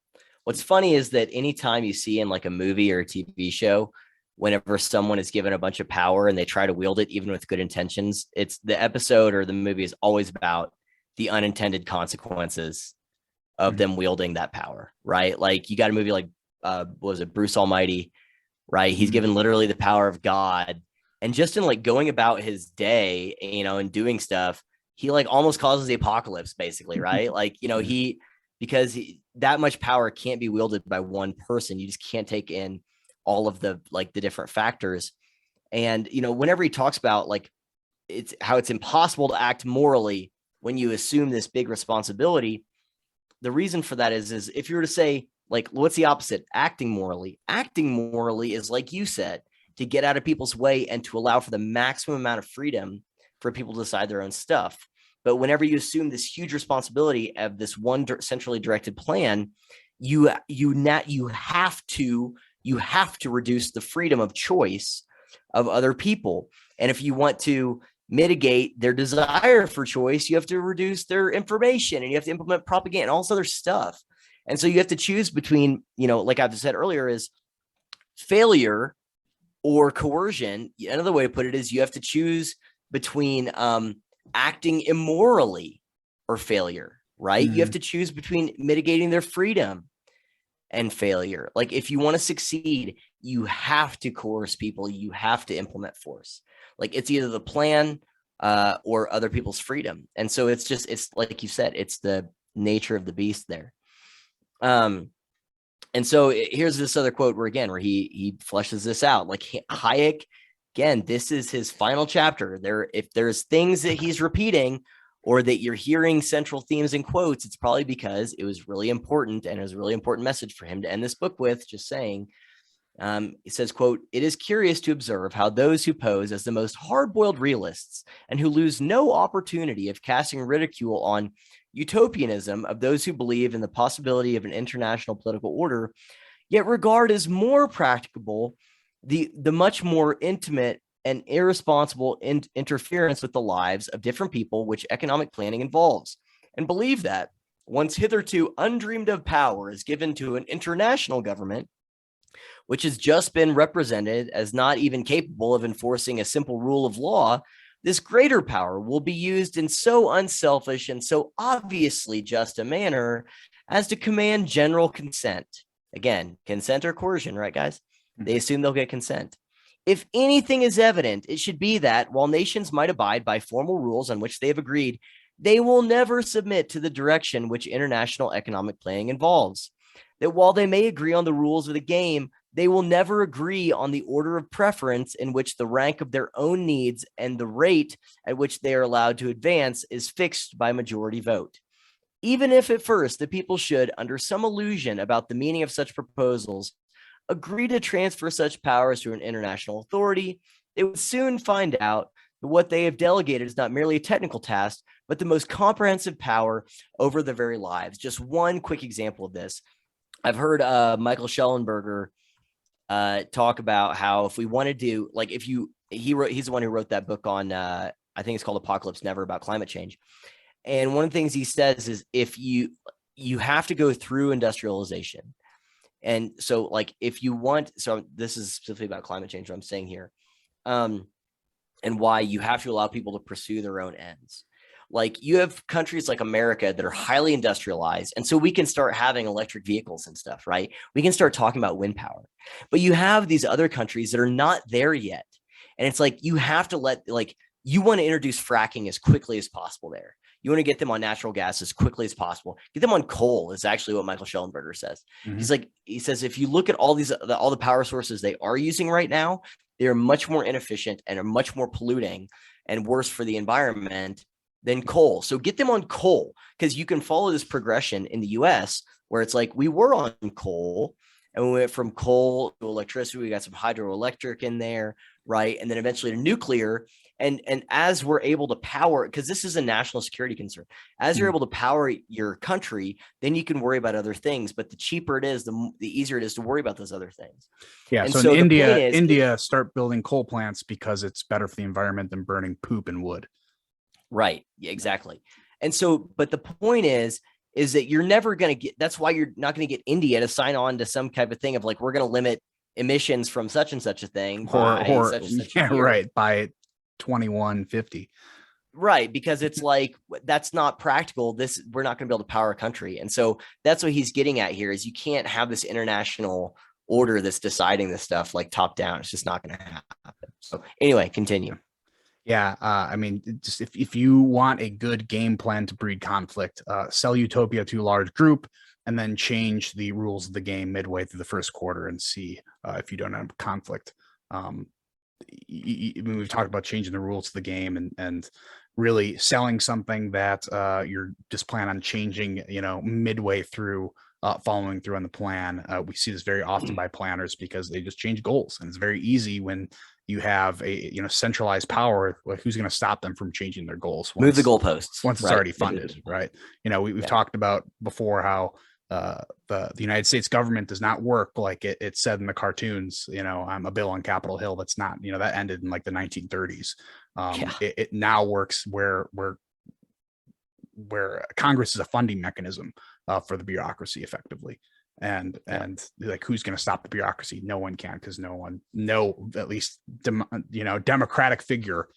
What's funny is that anytime you see in like a movie or a TV show, whenever someone is given a bunch of power and they try to wield it, even with good intentions, it's the episode or the movie is always about the unintended consequences of them wielding that power, right? Like you got a movie like, what was it, Bruce Almighty, right? He's given literally the power of God. And just in like going about his day, and doing stuff, he like almost causes the apocalypse basically, right? Like, because that much power can't be wielded by one person. You just can't take in all of the different factors. And, whenever he talks about like it's how it's impossible to act morally when you assume this big responsibility, the reason for that is if you were to say, like, what's the opposite? Acting morally is, like you said, to get out of people's way and to allow for the maximum amount of freedom for people to decide their own stuff. But whenever you assume this huge responsibility of this one centrally directed plan, you have to reduce the freedom of choice of other people. And if you want to mitigate their desire for choice, you have to reduce their information and you have to implement propaganda and all this other stuff. And so you have to choose between, like I've said earlier, is failure or coercion. Another way to put it is you have to choose between acting immorally or failure, right? You have to choose between mitigating their freedom and failure. Like if you want to succeed, you have to coerce people. You have to implement force. Like it's either the plan or other people's freedom. And so it's like you said, it's the nature of the beast there. And so here's this other quote where he fleshes this out. Like Hayek, again, this is his final chapter. If there's things that he's repeating or that you're hearing central themes and quotes, it's probably because it was really important, and it was a really important message for him to end this book with, just saying, it says, quote, "It is curious to observe how those who pose as the most hard-boiled realists and who lose no opportunity of casting ridicule on utopianism of those who believe in the possibility of an international political order, yet regard as more practicable the much more intimate and irresponsible interference with the lives of different people which economic planning involves, and believe that once hitherto undreamed of power is given to an international government, which has just been represented as not even capable of enforcing a simple rule of law, this greater power will be used in so unselfish and so obviously just a manner as to command general consent." Again, consent or coercion, right, guys? They assume they'll get consent. "If anything is evident, it should be that while nations might abide by formal rules on which they have agreed, they will never submit to the direction which international economic planning involves. That while they may agree on the rules of the game, they will never agree on the order of preference in which the rank of their own needs and the rate at which they are allowed to advance is fixed by majority vote. Even if at first the people should, under some illusion about the meaning of such proposals, agree to transfer such powers to an international authority, they would soon find out that what they have delegated is not merely a technical task, but the most comprehensive power over their very lives." Just one quick example of this. I've heard Michael Schellenberger talk about how if we wanted to, like, he's the one who wrote that book on, I think it's called Apocalypse Never, about climate change. And one of the things he says is if you have to go through industrialization. And so, like, if you want, so this is specifically about climate change, what I'm saying here, and why you have to allow people to pursue their own ends. Like, you have countries like America that are highly industrialized. And so we can start having electric vehicles and stuff, right? We can start talking about wind power. But you have these other countries that are not there yet. And it's like, you have to you want to introduce fracking as quickly as possible there. You want to get them on natural gas as quickly as possible. Get them on coal is actually what Michael Schellenberger says. Mm-hmm. He says, if you look at all the power sources they are using right now, they are much more inefficient and are much more polluting and worse for the environment than coal. So get them on coal, because you can follow this progression in the US where it's like we were on coal and we went from coal to electricity. We got some hydroelectric in there, right? And then eventually to nuclear. And as we're able to power, because this is a national security concern, as you're able to power your country, then you can worry about other things. But the cheaper it is, the easier it is to worry about those other things. Yeah. And so in India start building coal plants because it's better for the environment than burning poop and wood. Right. Yeah, exactly. And so, but the point is that you're never going to get, that's why you're not going to get India to sign on to some type of thing of like, we're going to limit emissions from such and such a thing. Right. By 2150. Right. Because it's like, that's not practical. We're not going to be able to power a country. And so that's what he's getting at here is you can't have this international order that's deciding this stuff like top down. It's just not going to happen. So anyway, continue. Yeah, I mean, just if you want a good game plan to breed conflict, sell Utopia to a large group and then change the rules of the game midway through the first quarter and see if you don't have conflict. We've talked about changing the rules of the game and really selling something that you're just plan on changing, midway through, following through on the plan. We see this very often by planners because they just change goals, and it's very easy when you have a centralized power. Who's going to stop them from changing their goals? Move the goalposts once it's already funded, right? We've talked about before how the United States government does not work like it said in the cartoons. I'm a bill on Capitol Hill. That's not. That ended in like the 1930s. It now works where Congress is a funding mechanism for the bureaucracy, effectively. And like, who's going to stop the bureaucracy? No one can, because at least democratic figure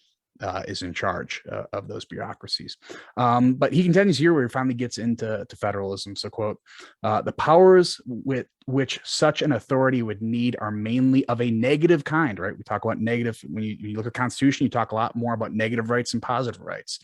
is in charge of those bureaucracies. But he continues here where he finally gets into federalism. So, quote, "The powers with which such an authority would need are mainly of a negative kind," right? We talk about negative. When you look at the Constitution, you talk a lot more about negative rights and positive rights.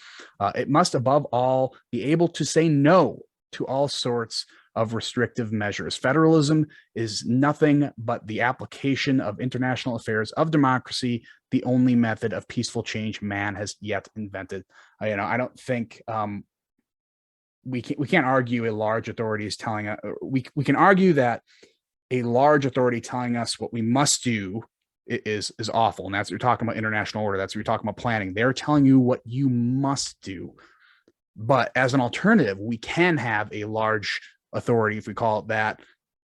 "It must above all be able to say no to all sorts of restrictive measures. Federalism is nothing but the application of international affairs of democracy, the only method of peaceful change man has yet invented. I don't think we can't argue a large authority is telling us. We can argue that a large authority telling us what we must do is awful, and that's what you're talking about. International order. That's what you're talking about. Planning. They're telling you what you must do. But as an alternative, we can have a large authority, if we call it that,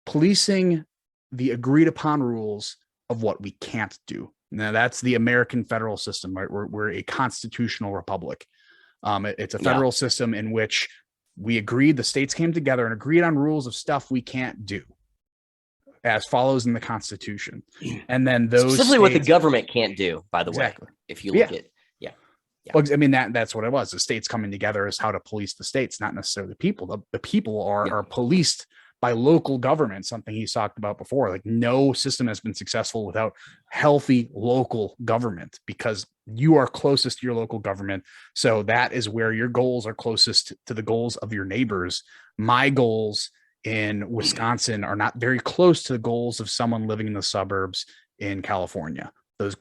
policing the agreed upon rules of what we can't do. Now, that's the American federal system, right? We're a constitutional republic. It's a federal system in which the states came together and agreed on rules of stuff we can't do, as follows in the Constitution. And then those specifically what the government can't do, by the way, if you look at. Well, I mean, that's what it was. The states coming together is how to police the states, not necessarily the people. The people are policed by local government, something he's talked about before. Like, no system has been successful without healthy local government, because you are closest to your local government. So that is where your goals are closest to the goals of your neighbors. My goals in Wisconsin are not very close to the goals of someone living in the suburbs in California. Those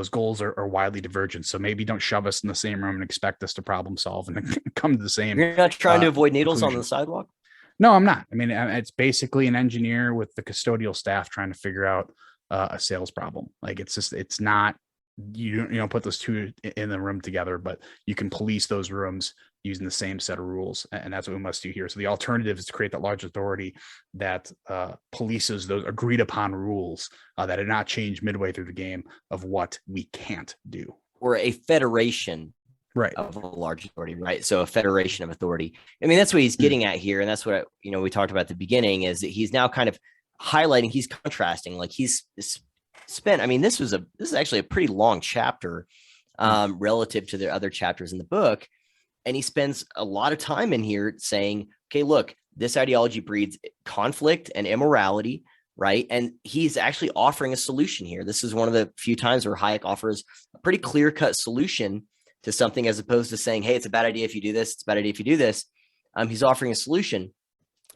goals are widely divergent. So maybe don't shove us in the same room and expect us to problem solve and come to the same. You're not trying to avoid needles conclusion. On the sidewalk? No, I'm not. I mean, it's basically an engineer with the custodial staff trying to figure out a sales problem. Like, it's not, you don't put those two in the room together, but you can police those rooms using the same set of rules. And that's what we must do here. So the alternative is to create that large authority that polices those agreed upon rules that did not change midway through the game of what we can't do. Or a federation of a large authority, right? So a federation of authority. I mean, that's what he's getting at here. And that's what, we talked about at the beginning, is that he's now kind of highlighting, he's contrasting, like he's spent, I mean, this is actually a pretty long chapter relative to the other chapters in the book. And he spends a lot of time in here saying, okay, look, this ideology breeds conflict and immorality, right? And he's actually offering a solution here. This is one of the few times where Hayek offers a pretty clear-cut solution to something, as opposed to saying, hey, it's a bad idea if you do this, it's a bad idea if you do this. He's offering a solution.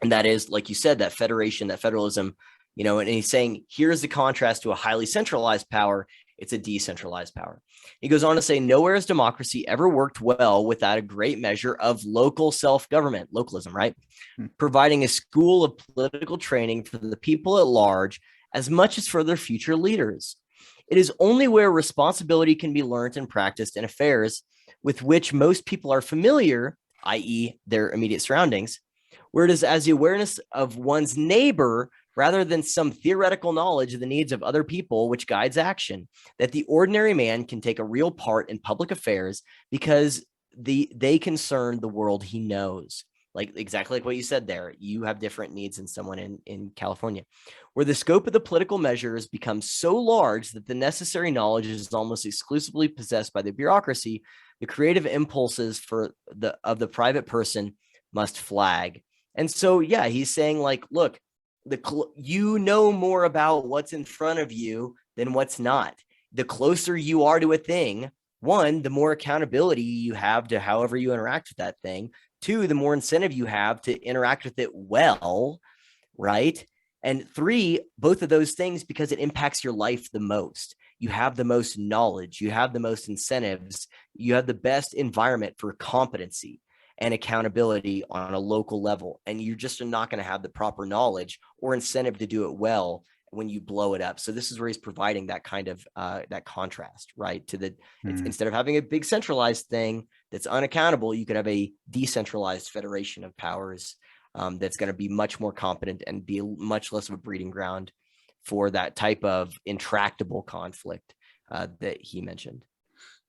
And that is, like you said, that federation, that federalism, and he's saying, here's the contrast to a highly centralized power. It's a decentralized power. He goes on to say, nowhere has democracy ever worked well without a great measure of local self-government, localism, right? Providing a school of political training for the people at large as much as for their future leaders. It is only where responsibility can be learned and practiced in affairs with which most people are familiar, i.e. their immediate surroundings, where it is as the awareness of one's neighbor rather than some theoretical knowledge of the needs of other people which guides action, that the ordinary man can take a real part in public affairs because they concern the world he knows. Like, exactly like what you said there. You have different needs than someone in California, where the scope of the political measures becomes so large that the necessary knowledge is almost exclusively possessed by the bureaucracy. The creative impulses of the private person must flag. And so, he's saying, like, look, you know more about what's in front of you than what's not. The closer you are to a thing, one, the more accountability you have to however you interact with that thing. Two, the more incentive you have to interact with it well, right? And three, both of those things, because it impacts your life the most. You have the most knowledge, you have the most incentives, you have the best environment for competency and accountability on a local level. And you just are not going to have the proper knowledge or incentive to do it well when you blow it up. So this is where he's providing that kind of that contrast, right? To instead of having a big centralized thing that's unaccountable, you could have a decentralized federation of powers that's going to be much more competent and be much less of a breeding ground for that type of intractable conflict that he mentioned.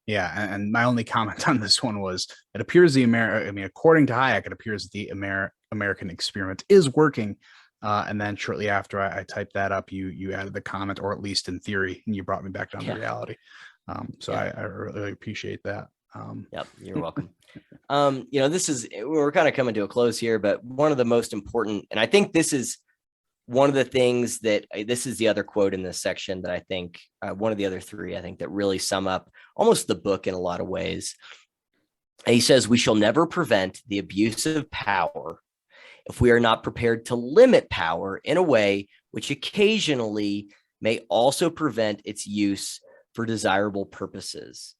Yeah, and my only comment on this one was, it appears according to Hayek, it appears the American experiment is working. And then shortly after I typed that up, you added the comment, or at least in theory, and you brought me back down to reality. I really appreciate that. Yep, you're welcome. We're kind of coming to a close here, but one of the most important, and I think this is one of the things that this is the other quote in this section that I think one of the other three, I think, that really sum up almost the book in a lot of ways. And he says, we shall never prevent the abuse of power if we are not prepared to limit power in a way which occasionally may also prevent its use for desirable purposes.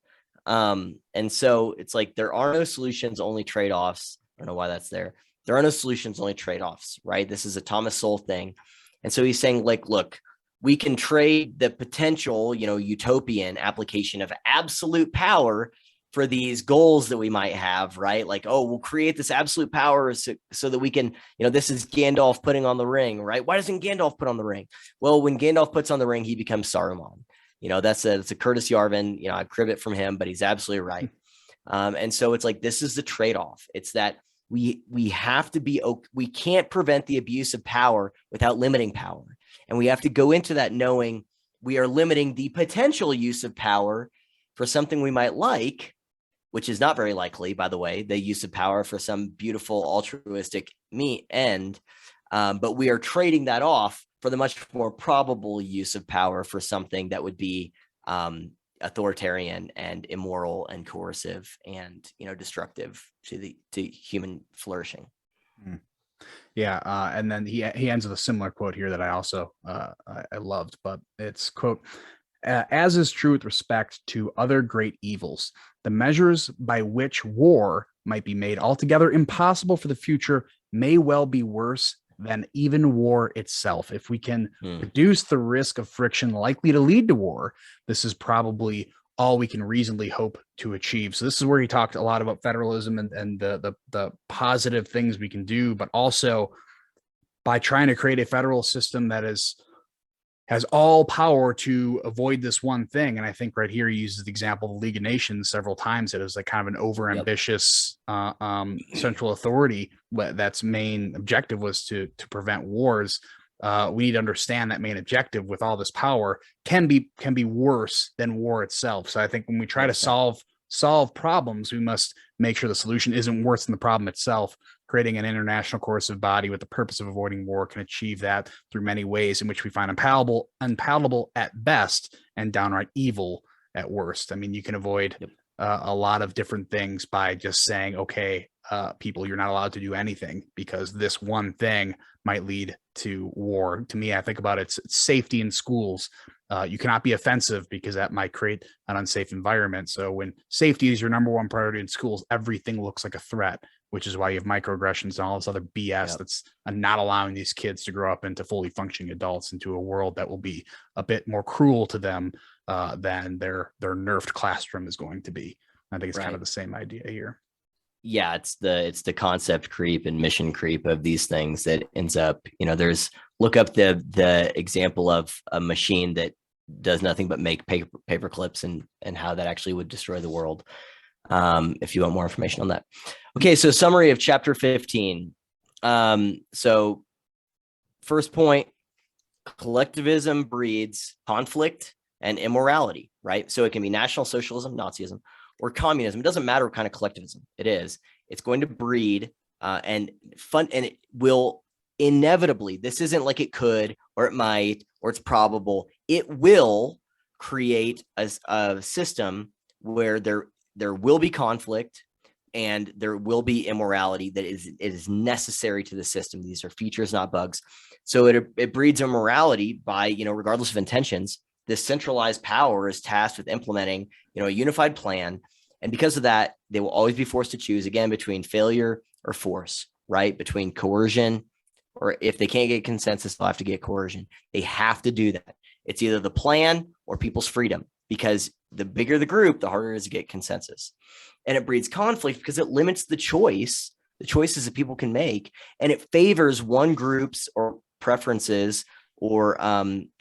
And so it's like there are no solutions, only trade-offs. I don't know why that's there. There are no solutions, only trade-offs, right? This is a Thomas Sowell thing. And so he's saying, like, look, we can trade the potential, utopian application of absolute power for these goals that we might have, right? Like, oh, we'll create this absolute power so that we can, this is Gandalf putting on the ring, right? Why doesn't Gandalf put on the ring? Well, when Gandalf puts on the ring, he becomes Saruman. It's a Curtis Yarvin, I crib it from him, but he's absolutely right. And so it's like, this is the trade-off. It's that we have to be, we can't prevent the abuse of power without limiting power. And we have to go into that knowing we are limiting the potential use of power for something we might like, which is not very likely, by the way, the use of power for some beautiful altruistic end. But we are trading that off for the much more probable use of power for something that would be authoritarian and immoral and coercive and destructive to human flourishing. Yeah, and then he ends with a similar quote here that I also I loved, but it's quote, as is true with respect to other great evils, the measures by which war might be made altogether impossible for the future may well be worse than even war itself. If we can reduce the risk of friction likely to lead to war, this is probably all we can reasonably hope to achieve. So this is where he talked a lot about federalism and the positive things we can do, but also by trying to create a federal system that has all power to avoid this one thing. And I think right here he uses the example of the League of Nations several times. It was like kind of an overambitious central authority that's main objective was to prevent wars. We need to understand that main objective with all this power can be worse than war itself. So I think when we try to solve problems, we must make sure the solution isn't worse than the problem itself. Creating an international coercive body with the purpose of avoiding war can achieve that through many ways in which we find unpalatable at best and downright evil at worst. I mean, you can avoid a lot of different things by just saying, okay, people, you're not allowed to do anything because this one thing might lead to war. To me, I think about it's safety in schools. You cannot be offensive because that might create an unsafe environment. So when safety is your number one priority in schools, everything looks like a threat, which is why you have microaggressions and all this other BS that's not allowing these kids to grow up into fully functioning adults into a world that will be a bit more cruel to them than their nerfed classroom is going to be. I think it's kind of the same idea here. Yeah, it's the concept creep and mission creep of these things that ends up, look up the example of a machine that does nothing but make paper clips and how that actually would destroy the world. If you want more information on that. Okay, so summary of chapter 15. So first point, collectivism breeds conflict and immorality, right? So it can be National Socialism, Nazism, or communism. It doesn't matter what kind of collectivism it is. It's going to breed and it will inevitably, this isn't like it could, or it might, or it's probable. It will create a system where there will be conflict and there will be immorality that is necessary to the system. These are features, not bugs. So it breeds immorality by, regardless of intentions, this centralized power is tasked with implementing, a unified plan. And because of that, they will always be forced to choose again between failure or force, right? Between coercion, or if they can't get consensus, they'll have to get coercion. They have to do that. It's either the plan or people's freedom, because the bigger the group, the harder it is to get consensus. And it breeds conflict because it limits the choices that people can make. And it favors one group's or preferences or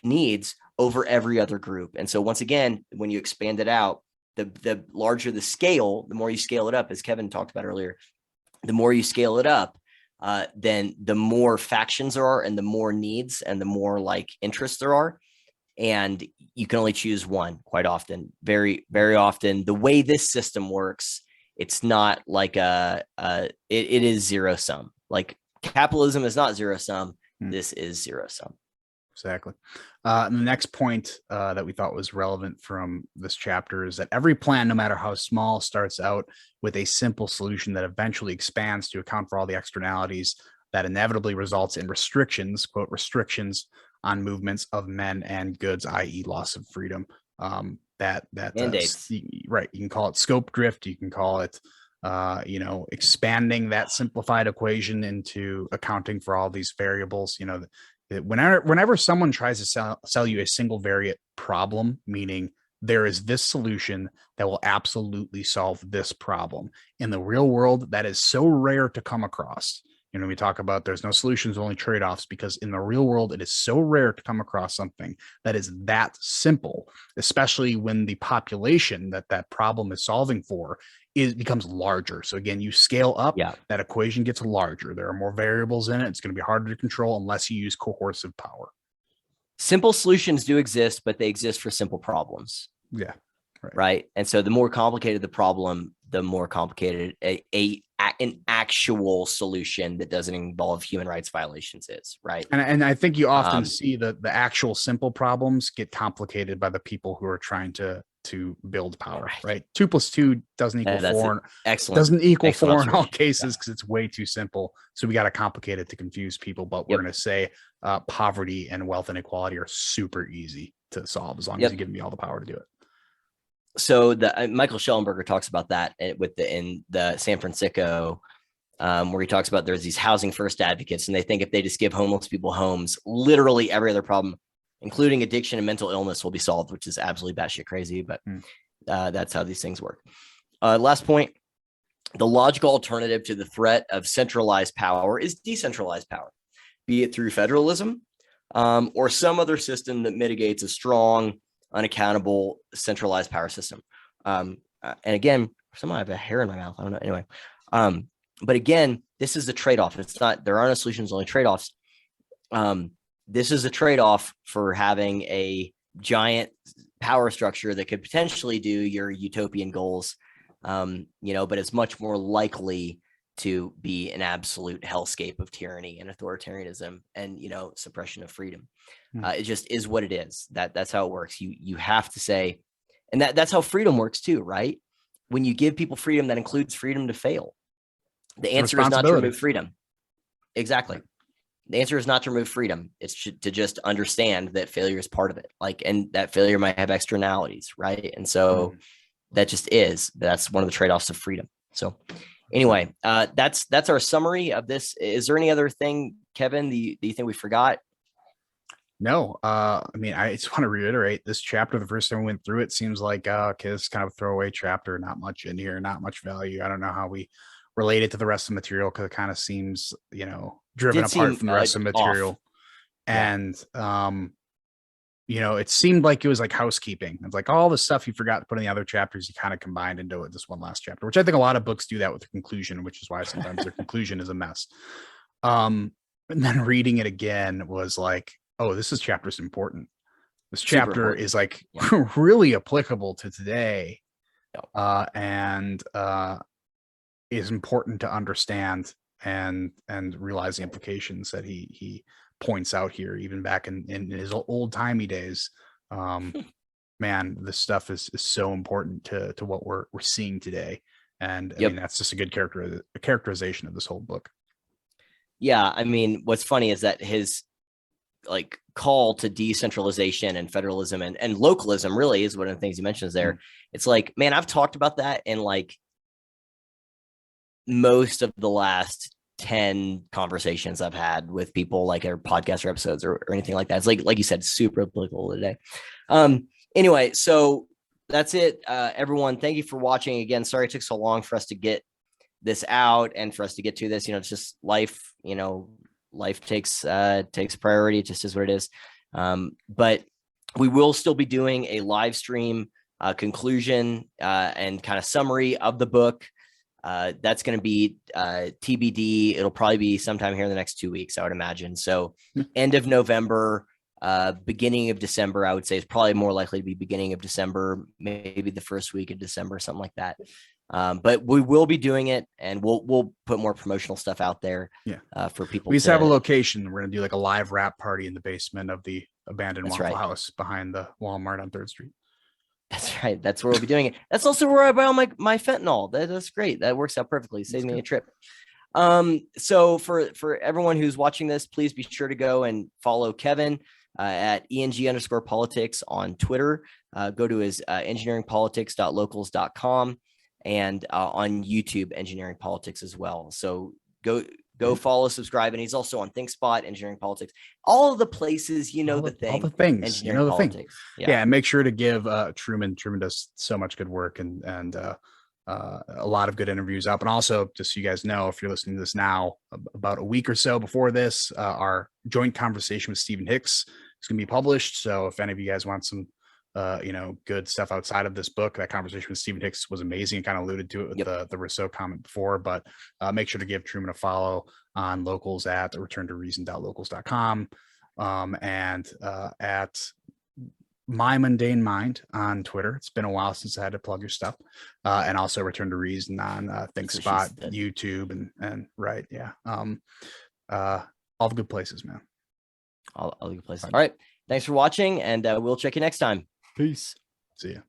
needs over every other group. And so once again, when you expand it out, the larger the scale, the more you scale it up, as Kevin talked about earlier, the more you scale it up, then the more factions there are and the more needs and the more like interests there are. And you can only choose one quite often. Very, very often, the way this system works, it's not like it is zero sum. Like capitalism is not zero sum. This is zero sum. Exactly. And the next point that we thought was relevant from this chapter is that every plan, no matter how small, starts out with a simple solution that eventually expands to account for all the externalities that inevitably results in restrictions, quote, restrictions on movements of men and goods, i.e. loss of freedom. Mandates. Right. You can call it scope drift. You can call it, expanding that simplified equation into accounting for all these variables. Whenever someone tries to sell you a single variate problem, meaning there is this solution that will absolutely solve this problem, in the real world, that is so rare to come across. We talk about there's no solutions, only trade-offs, because in the real world, it is so rare to come across something that is that simple, especially when the population that problem is solving for becomes larger. So again, you scale up, that equation gets larger. There are more variables in it. It's going to be harder to control unless you use coercive power. Simple solutions do exist, but they exist for simple problems. Yeah. Right. And so the more complicated the problem, the more complicated an actual solution that doesn't involve human rights violations is. Right. And I think you often see the actual simple problems get complicated by the people who are trying to build power. Right. 2 + 2 doesn't equal 4. Excellent. Doesn't equal 4 in all cases because it's way too simple. So we got to complicate it to confuse people. But we're going to say poverty and wealth inequality are super easy to solve as long as you give me all the power to do it. So Michael Schellenberger talks about that in the San Francisco, where he talks about there's these housing first advocates, and they think if they just give homeless people homes, literally every other problem, including addiction and mental illness, will be solved, which is absolutely batshit crazy. But that's how these things work. Last point: the logical alternative to the threat of centralized power is decentralized power, be it through federalism or some other system that mitigates a strong, unaccountable, centralized power system. And again, somehow I have a hair in my mouth. I don't know. Anyway, but again, this is a trade-off. It's not, there are no solutions, only trade-offs. This is a trade-off for having a giant power structure that could potentially do your utopian goals, but it's much more likely to be an absolute hellscape of tyranny and authoritarianism and, suppression of freedom. It just is what it is. That's how it works. You have to say, and that's how freedom works too, right? When you give people freedom, that includes freedom to fail. The answer is not to remove freedom. Exactly. The answer is not to remove freedom. It's to just understand that failure is part of it. And that failure might have externalities, right? And so that just is. That's one of the trade-offs of freedom. So anyway, that's our summary of this. Is there any other thing, Kevin, do you think we forgot? No, I just want to reiterate this chapter. The first time we went through it seems like, okay, this is kind of a throwaway chapter, not much in here, not much value. I don't know how we relate it to the rest of the material because it kind of seems, driven apart from the rest of the material. Off. And, it seemed like it was like housekeeping. It's like all the stuff you forgot to put in the other chapters, you kind of combined into this one last chapter, which I think a lot of books do that with the conclusion, which is why sometimes their conclusion is a mess. And then reading it again was like, oh, this chapter's important. This chapter is like really applicable to today, and is important to understand and realize the implications that he points out here, even back in his old timey days. Man, this stuff is so important to what we're seeing today, and I mean that's just a good characterization of this whole book. Yeah, I mean, what's funny is that his call to decentralization and federalism and localism really is one of the things he mentions there. It's like, man, I've talked about that in most of the last 10 conversations I've had with people, or podcasts or episodes or anything like that. It's like you said, super applicable today. Anyway, so that's it. Everyone, thank you for watching again. Sorry it took so long for us to get this out and for us to get to this. It's just life, life takes priority. It just is what it is. But we will still be doing a live stream conclusion and kind of summary of the book. That's going to be TBD. It'll probably be sometime here in the next 2 weeks, I would imagine. So end of November, beginning of December, I would say it's probably more likely to be beginning of December, maybe the first week of December, something like that. But we will be doing it, and we'll put more promotional stuff out there. For people. We just have a location. We're gonna do a live wrap party in the basement of the abandoned Waffle House behind the Walmart on 3rd Street. That's right. That's where we'll be doing it. That's also where I buy all my fentanyl. That's great. That works out perfectly. Saves me a trip. So for everyone who's watching this, please be sure to go and follow Kevin at ENG_politics on Twitter. Go to his engineeringpolitics.locals.com and on YouTube, Engineering Politics as well. So go follow, subscribe, and he's also on ThinkSpot, Engineering Politics, all of the places, all the things, Engineering Politics. Yeah, make sure to give Truman does so much good work and a lot of good interviews up. And also, just so you guys know, if you're listening to this now, about a week or so before this, our joint conversation with Stephen Hicks is going to be published. So if any of you guys want some good stuff outside of this book, that conversation with Stephen Hicks was amazing. Kind of alluded to it with the Rousseau comment before, but make sure to give Truman a follow on Locals at returntoreason.locals.com and at My Mundane Mind on Twitter. It's been a while since I had to plug your stuff, and also Return to Reason on ThinkSpot, YouTube, and right, yeah, all the good places, man. All the good places. All right, thanks for watching, and we'll check you next time. Peace. See ya.